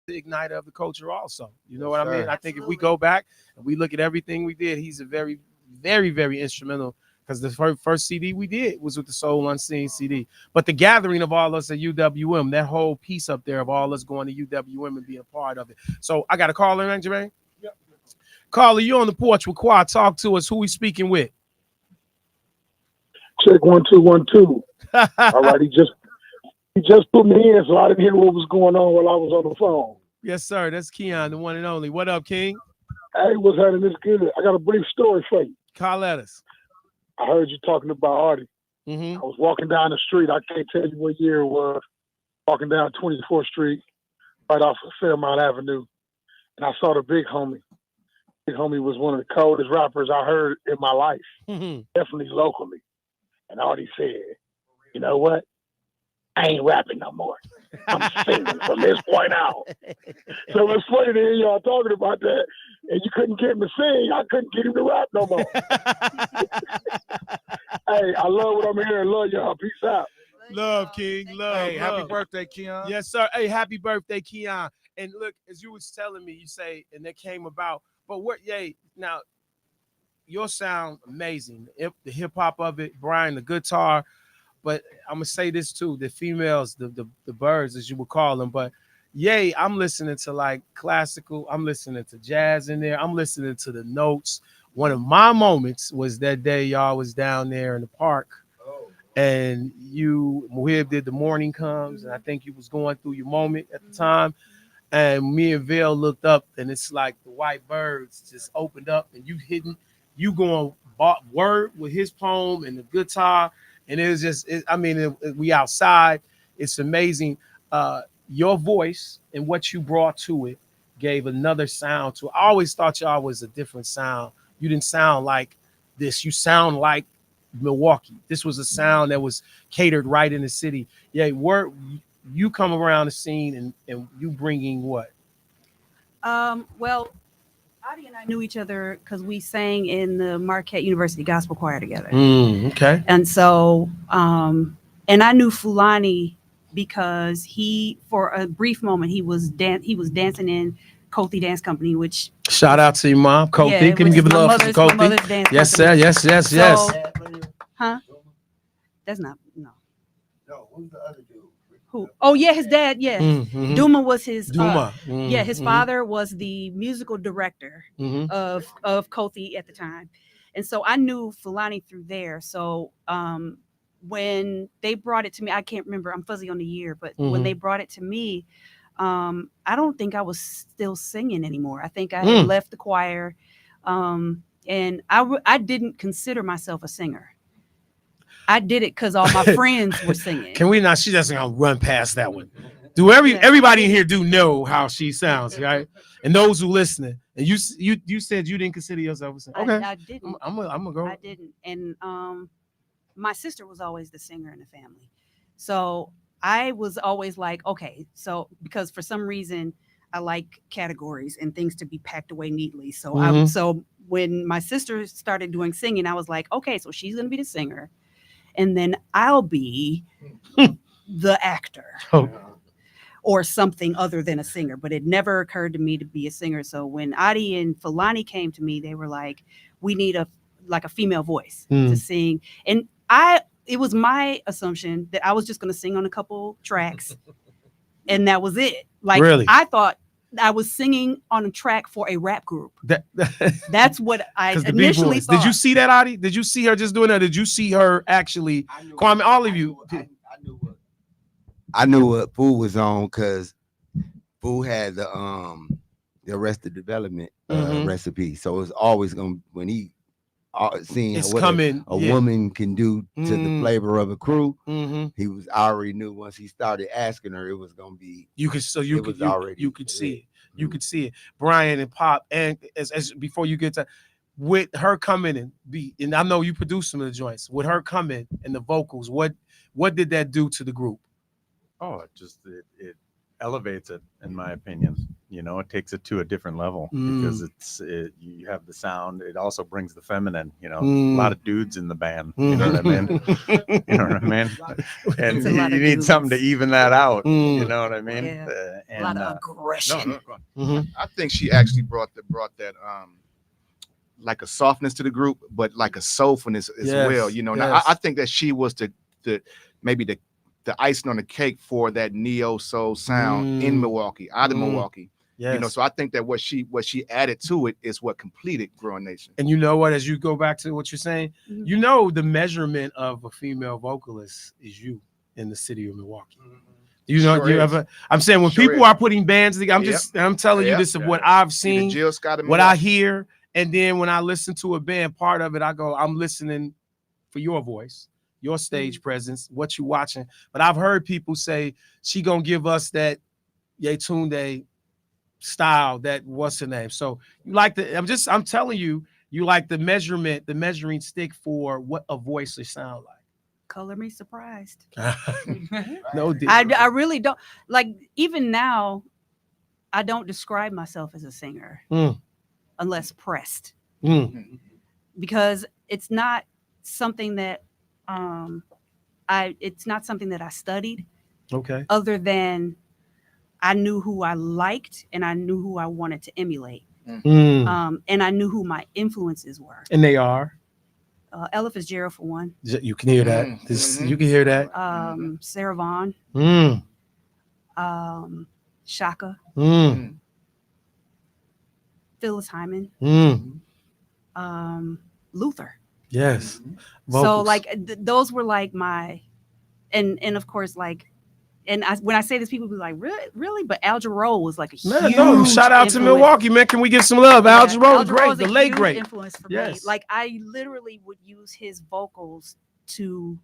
the igniter of the culture also. You know what I mean? I think if we go back and we look at everything we did, he's a very, very, very instrumental, because the first CD we did was with the Soul Unseen CD. But the gathering of all us at UWM, that whole piece up there of all us going to UWM and being a part of it. So I got a call in, Jermaine? Caller, you on the porch with Quad. Talk to us. Who we speaking with? Check 1 2 1 2. All right, he just put me in, so I didn't hear what was going on while I was on the phone. Yes, sir. That's Keon, the one and only. What up, King? Hey, what's happening? This good. I got a brief story for you. Call at us. I heard you talking about Artie. Mm-hmm. I was walking down the street. I can't tell you what year it was. Walking down 24th Street, right off of Fairmount Avenue, and I saw the big homie. Big homie was one of the coldest rappers I heard in my life, definitely locally. And Artie said, "You know what? I ain't rapping no more. I'm singing from this point out." So it's funny to hear y'all talking about that, and you couldn't get him to sing. I couldn't get him to rap no more. Hey, I love what I'm hearing. Love y'all. Peace out. Love, King. Love. Hey, love. happy birthday, Keon. Yes, sir. Hey, happy birthday, Keon. And look, as you was telling me, you say, and that came about. But what, now, your sound amazing. The hip hop of it, Brian, the guitar. But I'm gonna say this too: the females, the birds, as you would call them. But I'm listening to like classical. I'm listening to jazz in there. I'm listening to the notes. One of my moments was that day y'all was down there in the park, and Muhib did The Morning Comes, and I think you was going through your moment at the time. And me and Vail looked up, and it's like the white birds just opened up, and you going word with his poem and the guitar. And it was just, we outside. It's amazing. Your voice and what you brought to it gave another sound to it. I always thought y'all was a different sound. You didn't sound like this. You sound like Milwaukee. This was a sound that was catered right in the city. Yeah, you come around the scene and you bringing what? Well, Adi and I knew each other because we sang in the Marquette University Gospel Choir together. Okay. And so, and I knew Fulani because for a brief moment, he was dancing in Kothi Dance Company, which shout out to your mom, Kothi. Yeah, Can you give it love to Kothi? My mother's dance Yes, company. sir. Yes. So, huh? That's not, no. No, who's the other dude? Who? Oh yeah, his dad. Yeah, Duma was his. Yeah, his father was the musical director of Kothi at the time, and so I knew Fulani through there. So when they brought it to me, I can't remember. I'm fuzzy on the year, but when they brought it to me, I don't think I was still singing anymore. I think I had left the choir, and I didn't consider myself a singer. I did it because all my friends were singing. Can we not? She doesn't gonna run past that one. Everybody in here do know how she sounds, right? And those who listening, and you said you didn't consider yourself a singer. Okay, I didn't. I'm gonna go. I didn't, and my sister was always the singer in the family, so I was always like, okay, so because for some reason I like categories and things to be packed away neatly. So so when my sister started doing singing, I was like, okay, so she's gonna be the singer. And then I'll be the actor or something other than a singer. But it never occurred to me to be a singer. So when Adi and Fulani came to me, they were like, we need a female voice to sing. And it was my assumption that I was just going to sing on a couple tracks. And that was it. Like, really? I thought I was singing on a track for a rap group. That's what I initially thought. Did you see that, Adi? Did you see her just doing that? Did you see her actually? Kwame, all of you. I knew what Fool was on because Fool had the Arrested Development recipe. So it's always gonna when he seeing what a woman can do to the flavor of a crew. He was already knew once he started asking her, it was gonna be. You could see it. You could see it. Brian and Pop, and as before you get to with her coming and I know you produced some of the joints with her coming and the vocals. What did that do to the group? Oh, it elevates it, in my opinion. You know, it takes it to a different level because you have the sound. It also brings the feminine. You know, a lot of dudes in the band. You know what I mean? You know what I mean? And you need something to even that out. You know what I mean? Yeah. A lot of aggression. I think she actually brought that like a softness to the group, but like a soulfulness as well. You know, now I think that she was the maybe the icing on the cake for that neo soul sound in Milwaukee, out of Milwaukee. You know, so I think that what she added to it is what completed Growing Nation. And you know what? As you go back to what you're saying, you know the measurement of a female vocalist is you in the city of Milwaukee. You know, Sure you is. ever? I'm saying when Sure people is. are putting bands together, I'm telling you this is what I've seen, Jill Scott of what I Milwaukee. hear, and then when I listen to a band, part of it, I go, I'm listening for your voice, your stage presence, what you watching. But I've heard people say she gonna give us that Yetunde style, that what's her name. So you like I'm telling you, you like the measuring stick for what a voice should sound like. Color me surprised. No, I really don't. Like, even now, I don't describe myself as a singer unless pressed, because it's not something that it's not something that I studied. Okay. Other than I knew who I liked and I knew who I wanted to emulate. And I knew who my influences were. And they are. Ella Fitzgerald, for one. You can hear that. You can hear that. Sarah Vaughan. Shaka. Phyllis Hyman. Luther. Yes. So like those were like my, and of course like, and when I say this, people be like, really? But Al Jarreau was like a huge shout out to Milwaukee, man. Can we give some love? Al Jarreau is great. The late great influence for me. Like I literally would use his vocals to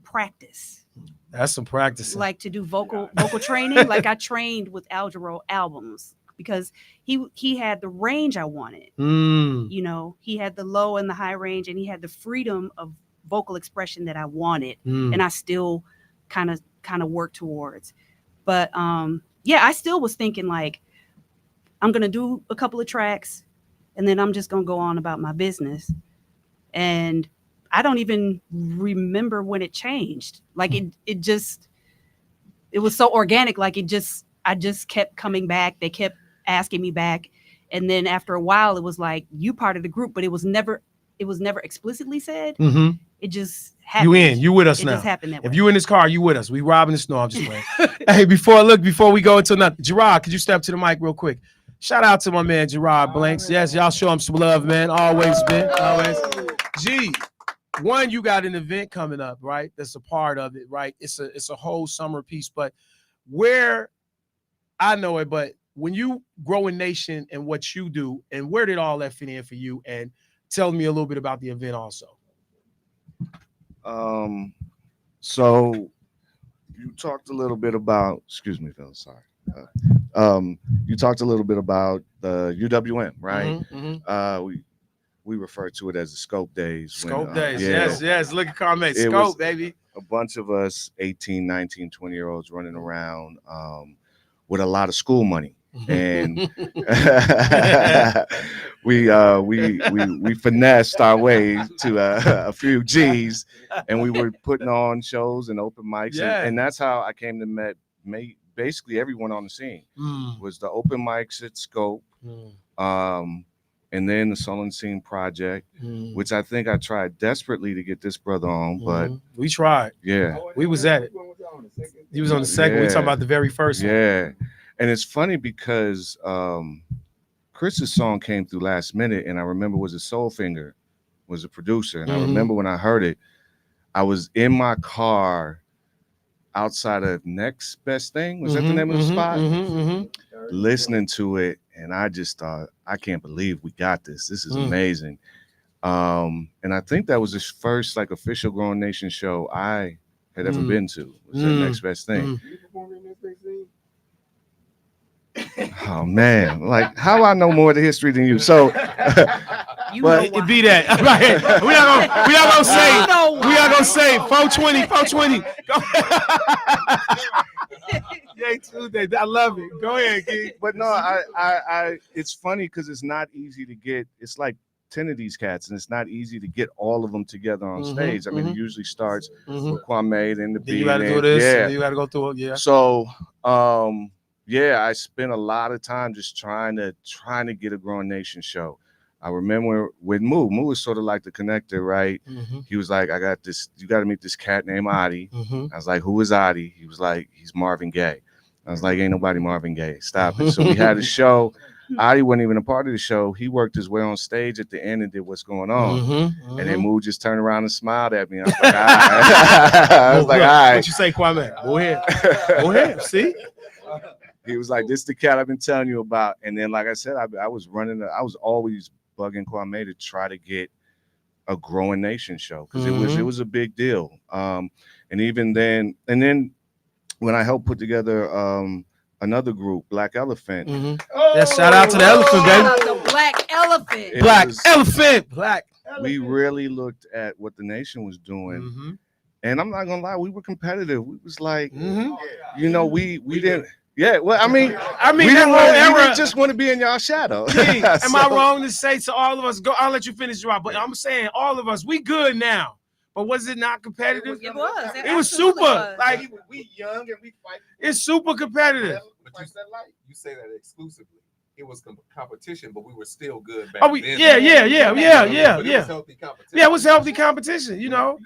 practice. That's some practice. Like to do vocal training. Like I trained with Al Jarreau albums because he had the range I wanted. You know, he had the low and the high range, and he had the freedom of vocal expression that I wanted, and I still kind of work towards. But I still was thinking like, I'm gonna do a couple of tracks and then I'm just gonna go on about my business. And I don't even remember when it changed. Like it was so organic. Like I just kept coming back. They kept asking me back. And then after a while it was like, you part of the group, but it was never explicitly said. It just happened. You with us it now. Just happened that way. If you in this car, you with us. We robbing the snow. I'm just playing. Hey, before we go into nothing, Gerard, could you step to the mic real quick? Shout out to my man Gerard Blanks. Yes, y'all show him some love, man. Always. G, one, you got an event coming up, right? That's a part of it, right? It's a whole summer piece, but where I know it, but when you Growing Nation and what you do, and where did all that fit in for you? And tell me a little bit about the event also. So you talked a little bit about, excuse me, Phil, sorry. You talked a little bit about the UWM, right? We refer to it as the Scope Days. Scope Days, yes. Look at Carmate, Scope, baby. A bunch of us 18, 19, 20-year-olds running around with a lot of school money. And we finessed our way to a few G's, and we were putting on shows and open mics, and that's how I came to meet basically everyone on the scene. Was the open mics at Scope, and then the Sullen Scene Project, which I think I tried desperately to get this brother on, but we tried. Yeah, we was at it. He was on the second. We talking about the very first one. Yeah. And it's funny because Chris's song came through last minute, and I remember Soulfinger was a producer, and I remember when I heard it, I was in my car outside of Next Best Thing. Was that the name of the spot? Listening to it, and I just thought, I can't believe we got this. This is amazing. And I think that was the first like official Growing Nation show I had ever been to. Was that Next Best Thing? Oh man, like how I know more of the history than you. So but it be that. we not gonna say 420. Yay, Tuesday. I love it. Go ahead, Keith. But no, I it's funny because it's not easy to get. It's like 10 of these cats, and it's not easy to get all of them together on stage. I mean, it usually starts with Kwame, then the beat. You gotta do this. Yeah. You gotta go through it. Yeah. So I spent a lot of time just trying to get a Growing Nation show. I remember with Moo was sort of like the connector, right? He was like, I got this, you got to meet this cat named Adi. I was like, who is Adi? He was like, he's Marvin Gaye. I was like, ain't nobody Marvin Gaye. Stop it. So we had a show. Adi wasn't even a part of the show. He worked his way on stage at the end and did what's going on. And then Moo just turned around and smiled at me. I was like, all right. I was like, all right. What you say, Kwame? Go ahead. Go ahead. See? He was like, this is the cat I've been telling you about. And then, like I said, I was always bugging Kwame to try to get a Growing Nation show because it was a big deal. And then when I helped put together another group, Black Elephant. Shout out to the Elephant, baby. Shout out to Black Elephant. Black. We really looked at what the nation was doing. And I'm not gonna lie, we were competitive. We was like, you know, we didn't. Yeah, well, I mean, we didn't just want to be in y'all shadow. Am I wrong to say to all of us? Go. I'll let you finish, Rob. But I'm saying all of us, we good now. But was it not competitive? It was. It was super. Was. Like we young and we fight. It's super competitive. But you say that exclusively. It was competition, but we were still good back then. Yeah. It was healthy competition. Yeah, it was healthy competition. You know.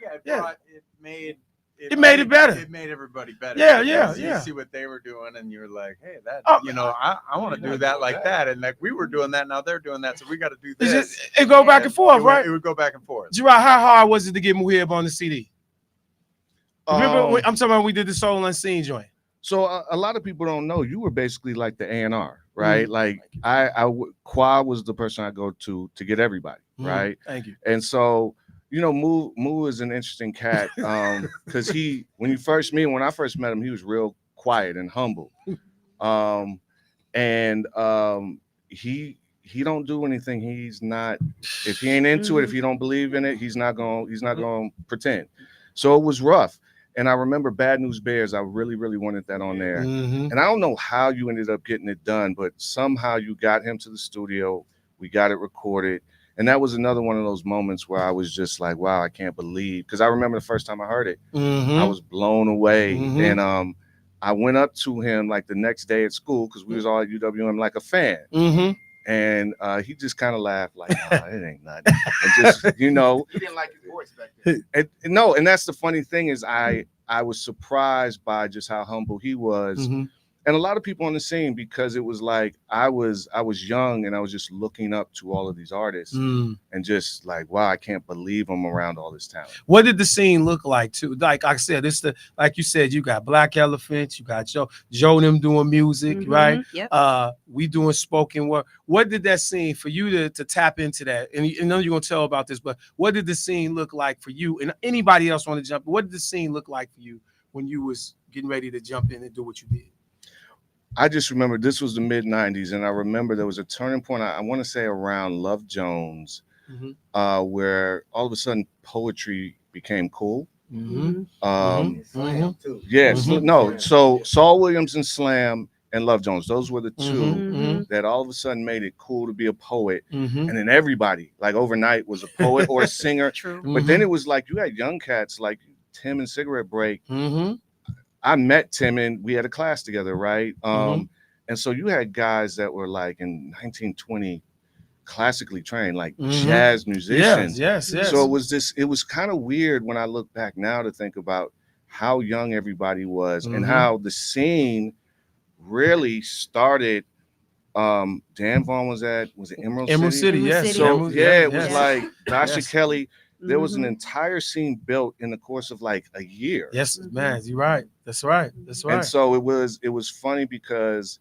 It made it better. It made everybody better. Yeah. You see what they were doing, and you're like, hey, I want to do that like that. And like we were doing that, now they're doing that, so we got to do this. It go back and forth, right? It would go back and forth. Gerard, how hard was it to get Muhib on the CD? Remember, I'm talking about when we did the Soul Unseen joint. So a lot of people don't know you were basically like the A&R, right? Like Qua was the person I go to get everybody, right? Thank you. And so, you know, Moo is an interesting cat because when I first met him, he was real quiet and humble. He don't do anything. He's not, if he ain't into it, if he don't believe in it, he's not going to pretend. So it was rough. And I remember Bad News Bears. I really, really wanted that on there. And I don't know how you ended up getting it done, but somehow you got him to the studio. We got it recorded. And that was another one of those moments where I was just like, wow, I can't believe. Because I remember the first time I heard it, I was blown away. And I went up to him like the next day at school because we was all at UWM like a fan. And he just kind of laughed like, oh, it ain't nothing. And just, you know. He didn't like his voice back then. And that's the funny thing is I was surprised by just how humble he was. And a lot of people on the scene, because it was like I was young and I was just looking up to all of these artists and just like, wow, I can't believe I'm around all this talent. What did the scene look like too? Like I said, like you said, you got Black Elephant, you got Joe them doing music, right? Yep. We doing spoken word. What did that scene for you to tap into that? And I know you're gonna tell about this, but what did the scene look like for you? And anybody else want to jump? What did the scene look like for you when you was getting ready to jump in and do what you did? I just remember this was the mid-90s, and I remember there was a turning point, I want to say around Love Jones, where all of a sudden poetry became cool. So Saul Williams and Slam and Love Jones, those were the two that all of a sudden made it cool to be a poet. And then everybody, like overnight, was a poet or a singer. But then it was like you had young cats like Tim and Cigarette Break. I met Tim and we had a class together, right? And so you had guys that were like in 1920 classically trained, like jazz musicians. Yes. So it was kind of weird when I look back now to think about how young everybody was and how the scene really started. Dan Vaughn was it Emerald City? Yes. So it was like Dasha Kelly. There was an entire scene built in the course of like a year. Yes, man, you're right. That's right. And so it was funny because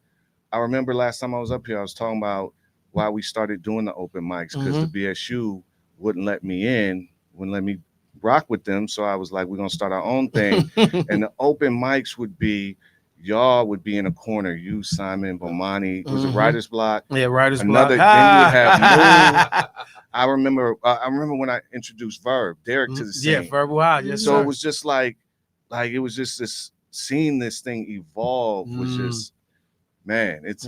I remember last time I was up here, I was talking about why we started doing the open mics because the BSU wouldn't let me rock with them. So I was like, we're gonna start our own thing. And the open mics would be y'all would be in a corner. You, Simon, Bomani, was it Writer's Block? Yeah, Writer's Block. Then you would have Move. I remember when I introduced Verb, Derek to the scene. Yeah, Verb, wow, yes. So it was just like it was just this seeing this thing evolve was just, man, it's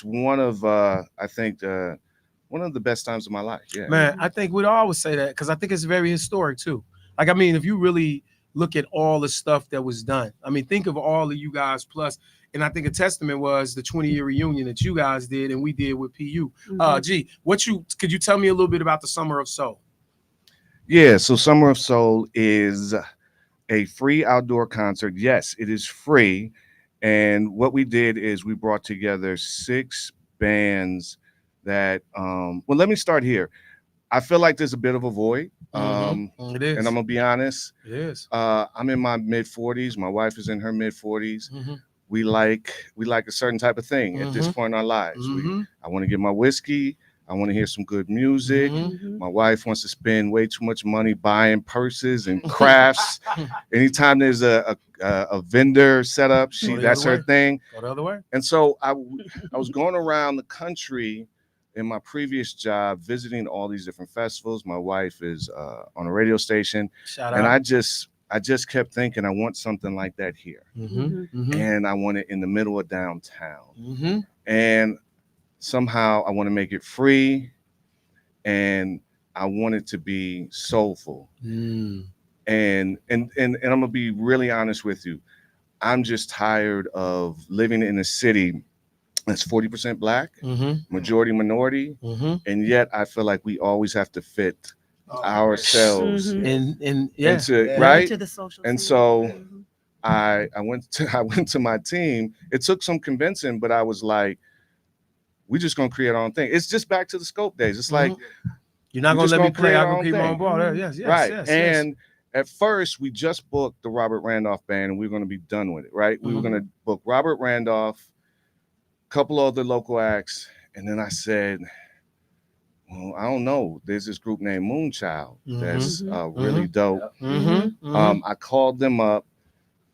one of I think one of the best times of my life. Yeah, man, I think we'd always say that because I think it's very historic too. Like, I mean, if you really look at all the stuff that was done, I mean, think of all of you guys plus. And I think a testament was the 20-year reunion that you guys did and we did with PU. Could you tell me a little bit about the Summer of Soul? Yeah, so Summer of Soul is a free outdoor concert. Yes, it is free. And what we did is we brought together 6 bands that, well, let me start here. I feel like there's a bit of a void. It is. And I'm gonna be honest. It is. I'm in my mid 40s. My wife is in her mid 40s. We like a certain type of thing at this point in our lives. I want to get my whiskey. I want to hear some good music. My wife wants to spend way too much money buying purses and crafts. Anytime there's a vendor set up, that's her thing. Go the other way. And so I was going around the country in my previous job, visiting all these different festivals. My wife is on a radio station. Shout and out. I just kept thinking, I want something like that here. And I want it in the middle of downtown. And somehow I want to make it free, and I want it to be soulful. And I'm gonna be really honest with you. I'm just tired of living in a city that's 40% black, majority minority, and yet I feel like we always have to fit ourselves into right to the social and scene. so I went to my team. It took some convincing, but I was like, we're just gonna create our own thing. It's just back to the scope days. It's like, you're not gonna let me play. I'm gonna keep on ball. Yes, right. Yes, and at first, we just booked the Robert Randolph band, and we were gonna be done with it. Right? We were gonna book Robert Randolph, a couple other local acts, and then I said, well, I don't know. There's this group named Moonchild that's really dope. I called them up,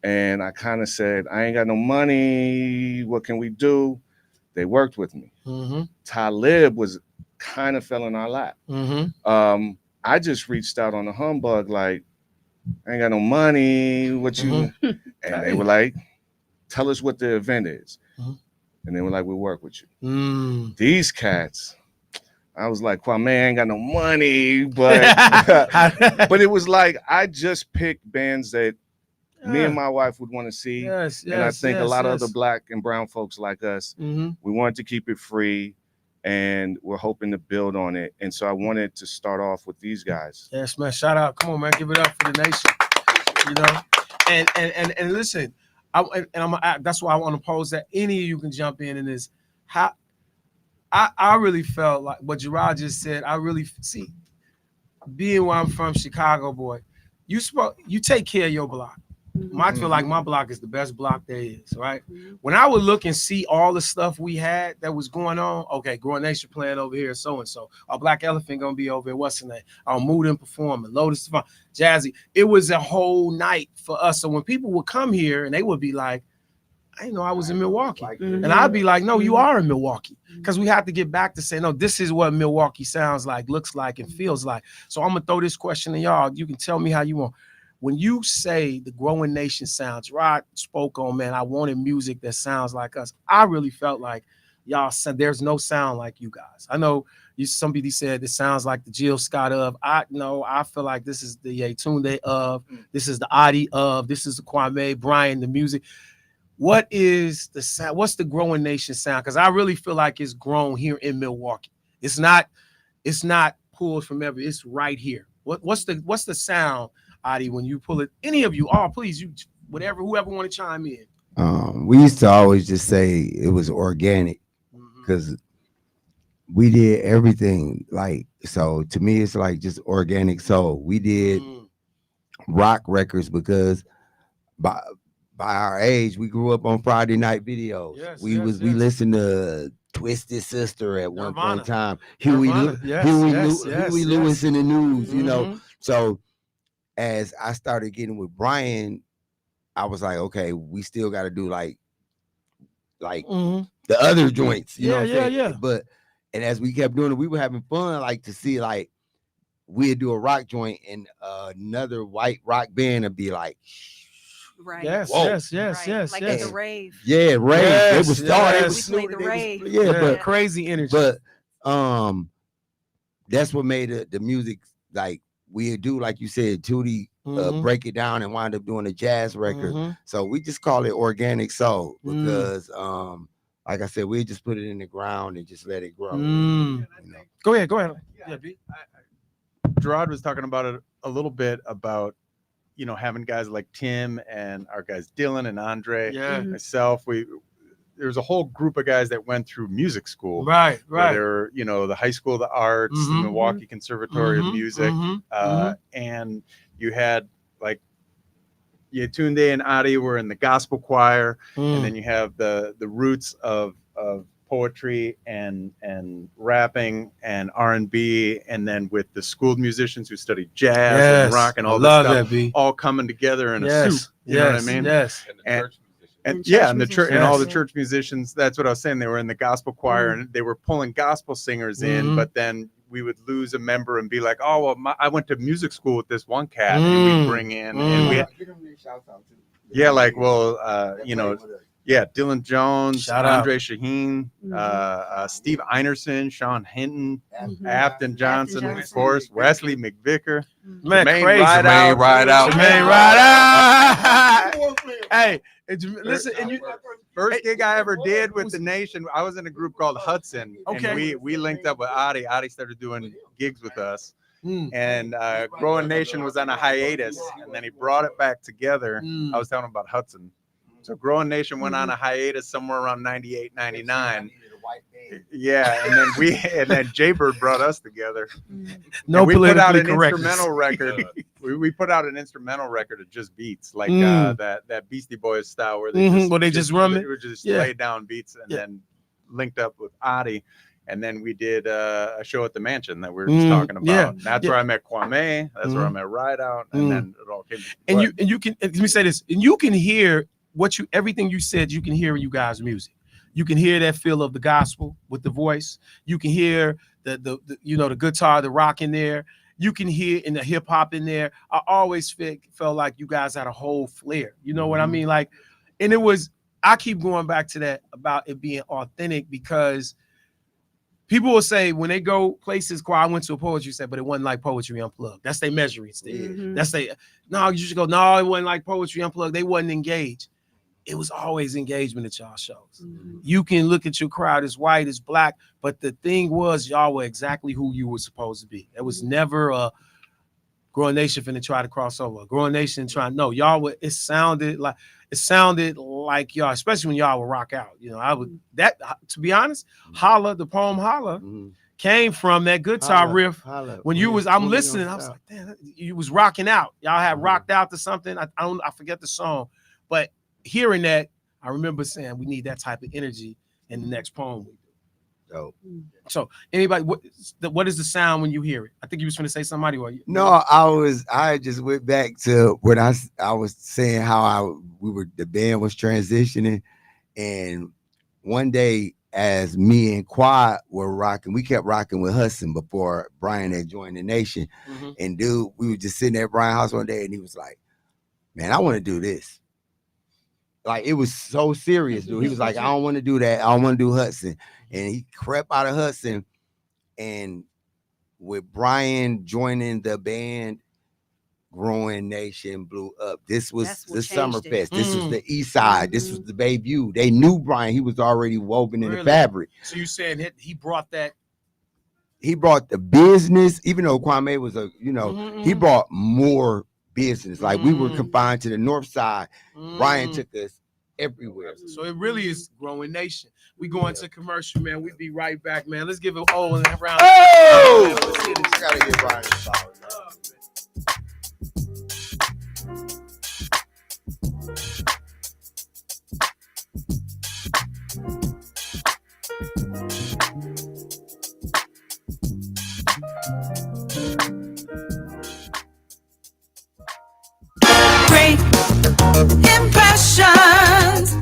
and I kind of said, I ain't got no money. What can we do? They worked with me. Talib was kind of fell in our lap. I just reached out on the humbug, like, I ain't got no money. What you? And they were like, tell us what the event is. And they were like, we'll work with you. These cats, I was like, Kwame, I ain't got no money, but but it was like I just picked bands that me and my wife would want to see. And I think a lot of other black and brown folks like us, we wanted to keep it free, and we're hoping to build on it. And so I wanted to start off with these guys. Yes, man. Shout out. Come on, man. Give it up for the nation. You know, and listen, that's why I want to pose that any of you can jump in this. How I really felt like what Gerard just said. I really see, being where I'm from, Chicago boy, you take care of your block. I feel like my block is the best block there is, right? When I would look and see all the stuff we had that was going on, okay, Growing Nation playing over here, so-and-so. Our Black Elephant gonna be over here, what's the name? Our Mood and Performing, Lotus, Jazzy. It was a whole night for us. So when people would come here and they would be like, I didn't know I was in Milwaukee. And I'd be like, no, you are in Milwaukee. Because we have to get back to say, no, this is what Milwaukee sounds like, looks like, and feels like. So I'm gonna throw this question to y'all. You can tell me how you want. When you say the Growing Nation sounds, Rod spoke on, man, I wanted music that sounds like us. I really felt like y'all said there's no sound like you guys. I know somebody said it sounds like the Jill Scott of. I feel like this is the Yetunde of, this is the Adi of, this is the Kwame, Brian, the music. What is the sound? What's the Growing Nation sound? Because I really feel like it's grown here in Milwaukee. It's not pulled from it's right here. What's the sound, Adi, when you pull it? Any of you, please, whoever want to chime in. We used to always just say it was organic because we did everything. Like, so to me, it's like just organic. So we did rock records because by our age, we grew up on Friday night videos. We listened to Twisted Sister at one point in time. Huey Lewis in the News, you know. So as I started getting with Brian, I was like, okay, we still got to do like the other joints, you know what I'm saying? But as we kept doing it, we were having fun, like to see like we'd do a rock joint and another white rock band would be like, right. Yes. Like at the rave. Yeah, rave. They would start. We played the rave. But crazy energy. But that's what made the music like we do, like you said, Tootie break it down and wind up doing a jazz record. So we just call it organic soul because like I said, we just put it in the ground and just let it grow. You know? Go ahead. Yeah, B. Gerard was talking about it a little bit about you know, having guys like Tim and our guys Dylan and Andre, Yeah. myself, there's a whole group of guys that went through music school. Right. They're, you know, the High School of the Arts, the Milwaukee Conservatory of Music, and you had like Yetunde and Adi were in the gospel choir, and then you have the roots of poetry and rapping and R&B, and then with the schooled musicians who studied jazz and rock and all this stuff, all coming together in a soup. You know what I mean? Yes. And the church and all the church musicians. That's what I was saying. They were in the gospel choir and they were pulling gospel singers in, but then we would lose a member and be like, "Oh, well, I went to music school with this one cat," and we bring in and we, you know, Dylan Jones, Andre Shaheen, Steve Einerson, Sean Hinton, Afton Johnson, of course, Wesley McVicker, man, Jermaine crazy, Jermaine Rideout. Hey, listen, and you. First gig I ever did with the Nation, I was in a group called Hudson, and we linked up with Adi. Adi started doing gigs with us, and Growing Nation was on a hiatus, and then he brought it back together. I was telling him about Hudson. So Growing Nation went on a hiatus somewhere around 98, 99. Yeah, and then Jaybird brought us together. No, we put out an correctness. instrumental record. We put out an instrumental record of just beats, like that Beastie Boys style, where they just run it. They would just lay down beats, and then linked up with Adi, and then we did a show at the Mansion that we were just talking about. That's where I met Kwame. That's where I met Rideout, and then it all came. And you can, let me say this, and you can hear everything you said. You can hear in you guys' music. You can hear that feel of the gospel with the voice. You can hear the you know, the guitar, the rock in there. You can hear in the hip hop in there. I always felt like you guys had a whole flair. You know what I mean? Like, and I keep going back to that about it being authentic, because people will say when they go places, I went to a poetry set, but it wasn't like Poetry Unplugged. That's their measuring stick. That's no, you should go, no, it wasn't like Poetry Unplugged. They wasn't engaged. It was always engagement at y'all shows. You can look at your crowd as white, as black, but the thing was, y'all were exactly who you were supposed to be. It was never a Growing Nation finna try to cross over. Growing Nation trying, no, y'all were, it sounded like y'all, especially when y'all would rock out. You know, to be honest, Holla, the poem Holla, came from that guitar riff. When you was, I'm listening, I was like, damn, you was rocking out. Y'all had rocked out to something. I forget the song, but hearing that, I remember saying we need that type of energy in the next poem we do. So anybody, what is the sound when you hear it? I think you was going to say somebody. No, I just went back to when I was saying how the band was transitioning, and one day as me and Quad were rocking, we kept rocking with Hudson before Brian had joined the Nation, and dude, we were just sitting at Brian's house one day, and he was like, "Man, I want to do this." Like, it was so serious, dude. He was like, "I don't want to do that. I don't want to do Hudson." And he crept out of Hudson. And with Brian joining the band, Growing Nation blew up. This was the Summerfest. This was the East Side. This was the debut. They knew Brian. He was already woven in the fabric. So you saying he brought that? He brought the business, even though Kwame was he brought more business. Like, we were confined to the North Side. Brian took us everywhere. So it really is Growing Nation. We going to commercial, man. We be right back, man. Let's give it all in a round. Oh! I gotta give Brian a solid. Great impressions.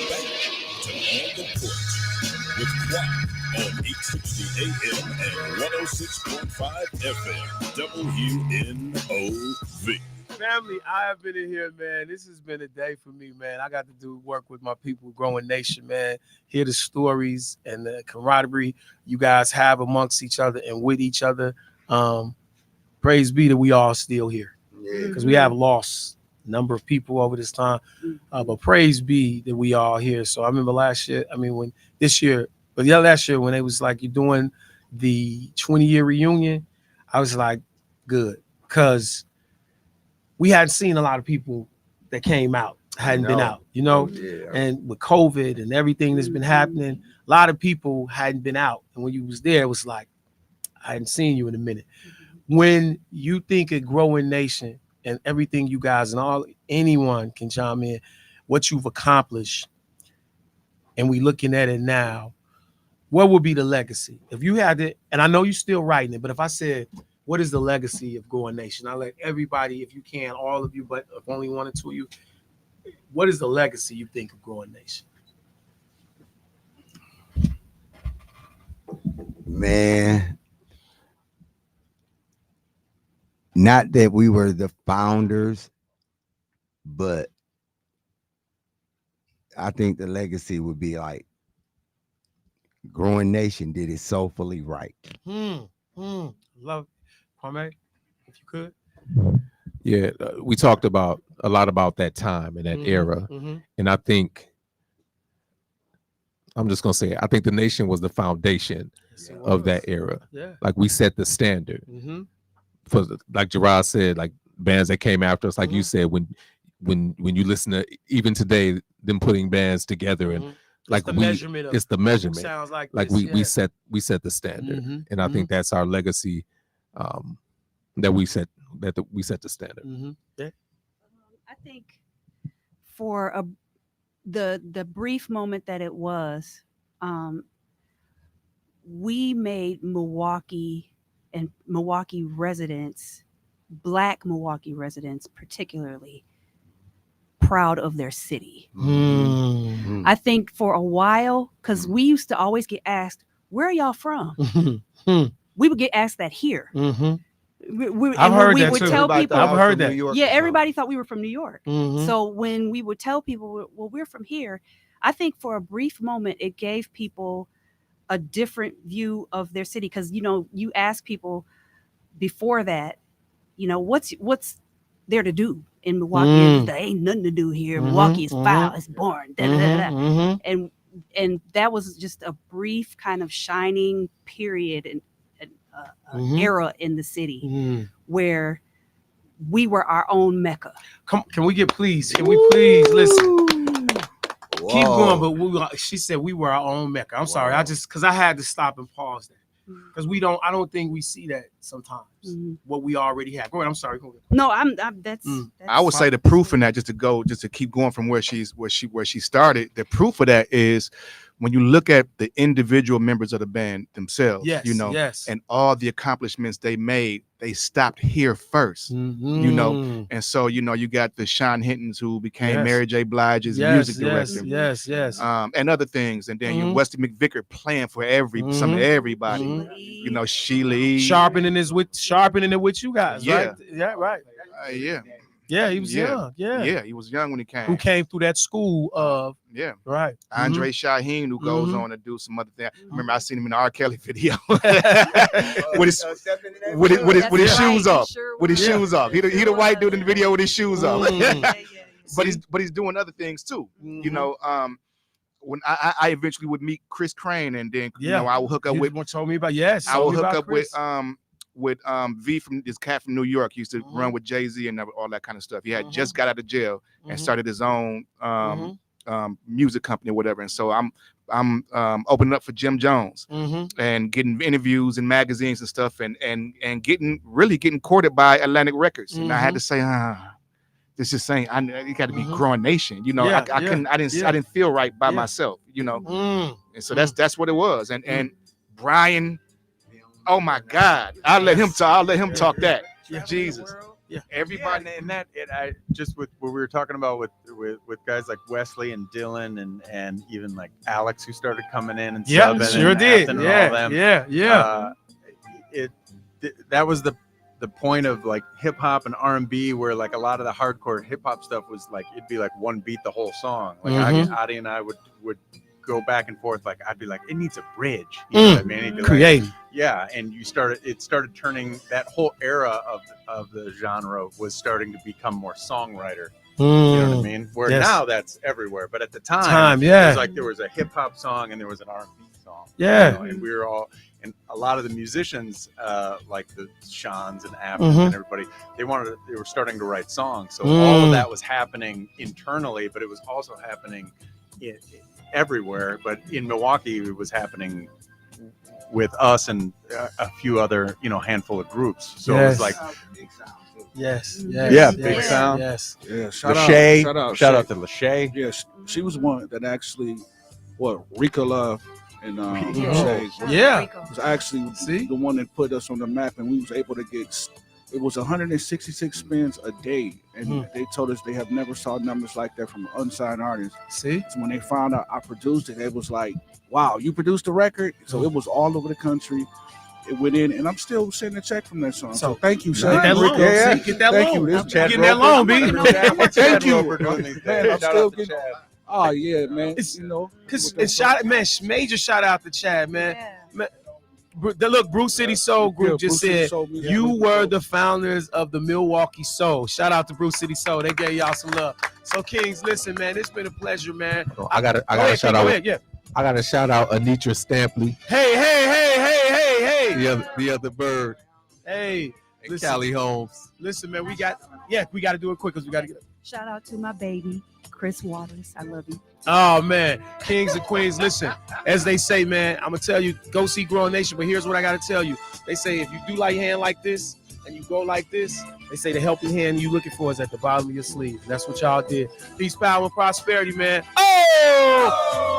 On the Porch with Quad on 860 AM and 106.5 FM WNOV. Family, I have been in here, man. This has been a day for me, man. I got to do work with my people, Growing Nation, man. Hear the stories and the camaraderie you guys have amongst each other and with each other. Praise be that we all still here, because we have lost a number of people over this time. But praise be that we all here. So I remember last year, when last year when it was like you're doing the 20-year reunion, I was like, good, because we hadn't seen a lot of people that came out, hadn't been out, and with COVID and everything that's been happening, a lot of people hadn't been out. And when you was there, it was like, I hadn't seen you in a minute. When you think of Growing Nation and everything you guys and anyone can chime in, what you've accomplished, and we looking at it now, what would be the legacy? If you had it, and I know you're still writing it, but if I said, what is the legacy of Growing Nation? I'll let everybody, if you can, all of you, but if only one or two of you, what is the legacy you think of Growing Nation? Man, not that we were the founders, but I think the legacy would be like Growing Nation did it soulfully right. Love, Kwame, if you could. Yeah, we talked a lot about that time and that era, and I think I'm just gonna say I think the Nation was the foundation of that era. Yeah. Like we set the standard for, like Gerard said, like bands that came after us. Like you said, when you listen to even today, them putting bands together and like it's the measurement. Sounds like we set the standard, and I think that's our legacy. That we set the standard. Yeah. I think for the brief moment that it was, we made Milwaukee and Milwaukee residents, Black Milwaukee residents particularly, proud of their city. I think for a while, because we used to always get asked, where are y'all from? We would get asked that here. I've heard that too. Tell people, I've heard that. Yeah, everybody thought we were from New York. So when we would tell people, well, we're from here, I think for a brief moment, it gave people a different view of their city. Because, you ask people before that, what's there to do in Milwaukee? There ain't nothing to do here. Milwaukee is foul. It's boring. And that was just a brief kind of shining period and era in the city where we were our own Mecca. Can we please listen? Whoa. Keep going, but she said we were our own Mecca. I'm sorry, because I had to stop and pause that. Because I don't think we see that sometimes. What we already have. Go ahead. I'm sorry. Go ahead. No, that's I would say the proof in that, just to keep going from where she started. The proof of that is when you look at the individual members of the band themselves, and all the accomplishments they made, they stopped here first, and so you got the Sean Hintons who became Mary J. Blige's music director, and other things, and then you Westy McVicker playing for some of everybody, Sheila E. sharpening it with you guys, right? Yeah, he was young. Yeah, he was young when he came. Who came through that school of right. Andre Shaheen, who goes on to do some other thing. Remember, I seen him in the R. Kelly video with his shoes off. With his shoes off. He the white dude in the video with his shoes off. But he's doing other things too. When I eventually would meet Chris Crane, and then I will hook up with. Told me about I will hook up with V from this cat from New York. He used to run with Jay-Z and all that kind of stuff. He had just got out of jail and started his own music company or whatever. And so I'm opening up for Jim Jones and getting interviews in magazines and stuff, and getting courted by Atlantic Records. And I had to say, this is saying it got to be Growing Nation. I didn't feel right by myself. And so that's what it was. And Brian. Oh my God! I'll let him talk that. Jesus. everybody. And that I just with what we were talking about with guys like Wesley and Dylan and even like Alex, who started coming in and subbing sure and did. Athen and all them. Yeah. That was the point of like hip hop and R&B, where like a lot of the hardcore hip hop stuff was like it'd be like one beat the whole song. Like Adi and I would go back and forth. Like I'd be like, it needs a bridge. You know what I mean? He'd be Create. like, yeah, and it started turning, that whole era of the genre was starting to become more songwriter. You know what I mean? Where now that's everywhere, but at the time it was like there was a hip hop song and there was an R&B song. Yeah, you know, and we were all, and a lot of the musicians, like the Shans and Abbas and everybody, they were starting to write songs. So all of that was happening internally, but it was also happening everywhere. But in Milwaukee, it was happening with us and a few other, handful of groups. So it was like, Big Sound. Yeah. Shout out to Lachey. Yes, she was one that actually, Rika Love and Yeah. Lachey was actually the one that put us on the map, and we was able to get. It was 166 spins a day, and they told us they have never saw numbers like that from unsigned artists. See, so when they found out I produced it, it was like, wow, you produced a record. So it was all over the country. It went in, and I'm still sending a check from that song. So thank you, sir. Get that loan. Yeah. Get that thank loan. you. Get that loan, B. Thank you. Man, I'm still getting. Oh yeah, man. Major shout out to Chad, man. Look, Brew City Soul Group just said you were the founders of the Milwaukee Soul. Shout out to Brew City Soul. They gave y'all some love. So Kings, listen, man, it's been a pleasure, man. I gotta shout out. I gotta shout out Anitra Stampley. Hey. The other bird. Hey, and Callie Holmes. Listen, man, we got to do it quick because we got to get. Shout out to my baby, Chris Waters. I love you. Oh man, Kings and Queens, listen. As they say, man, I'm gonna tell you, go see Grow Nation. But here's what I gotta tell you. They say if you do like your hand like this and you go like this, they say the helping hand you looking for is at the bottom of your sleeve. And that's what y'all did. Peace, power, and prosperity, man. Oh!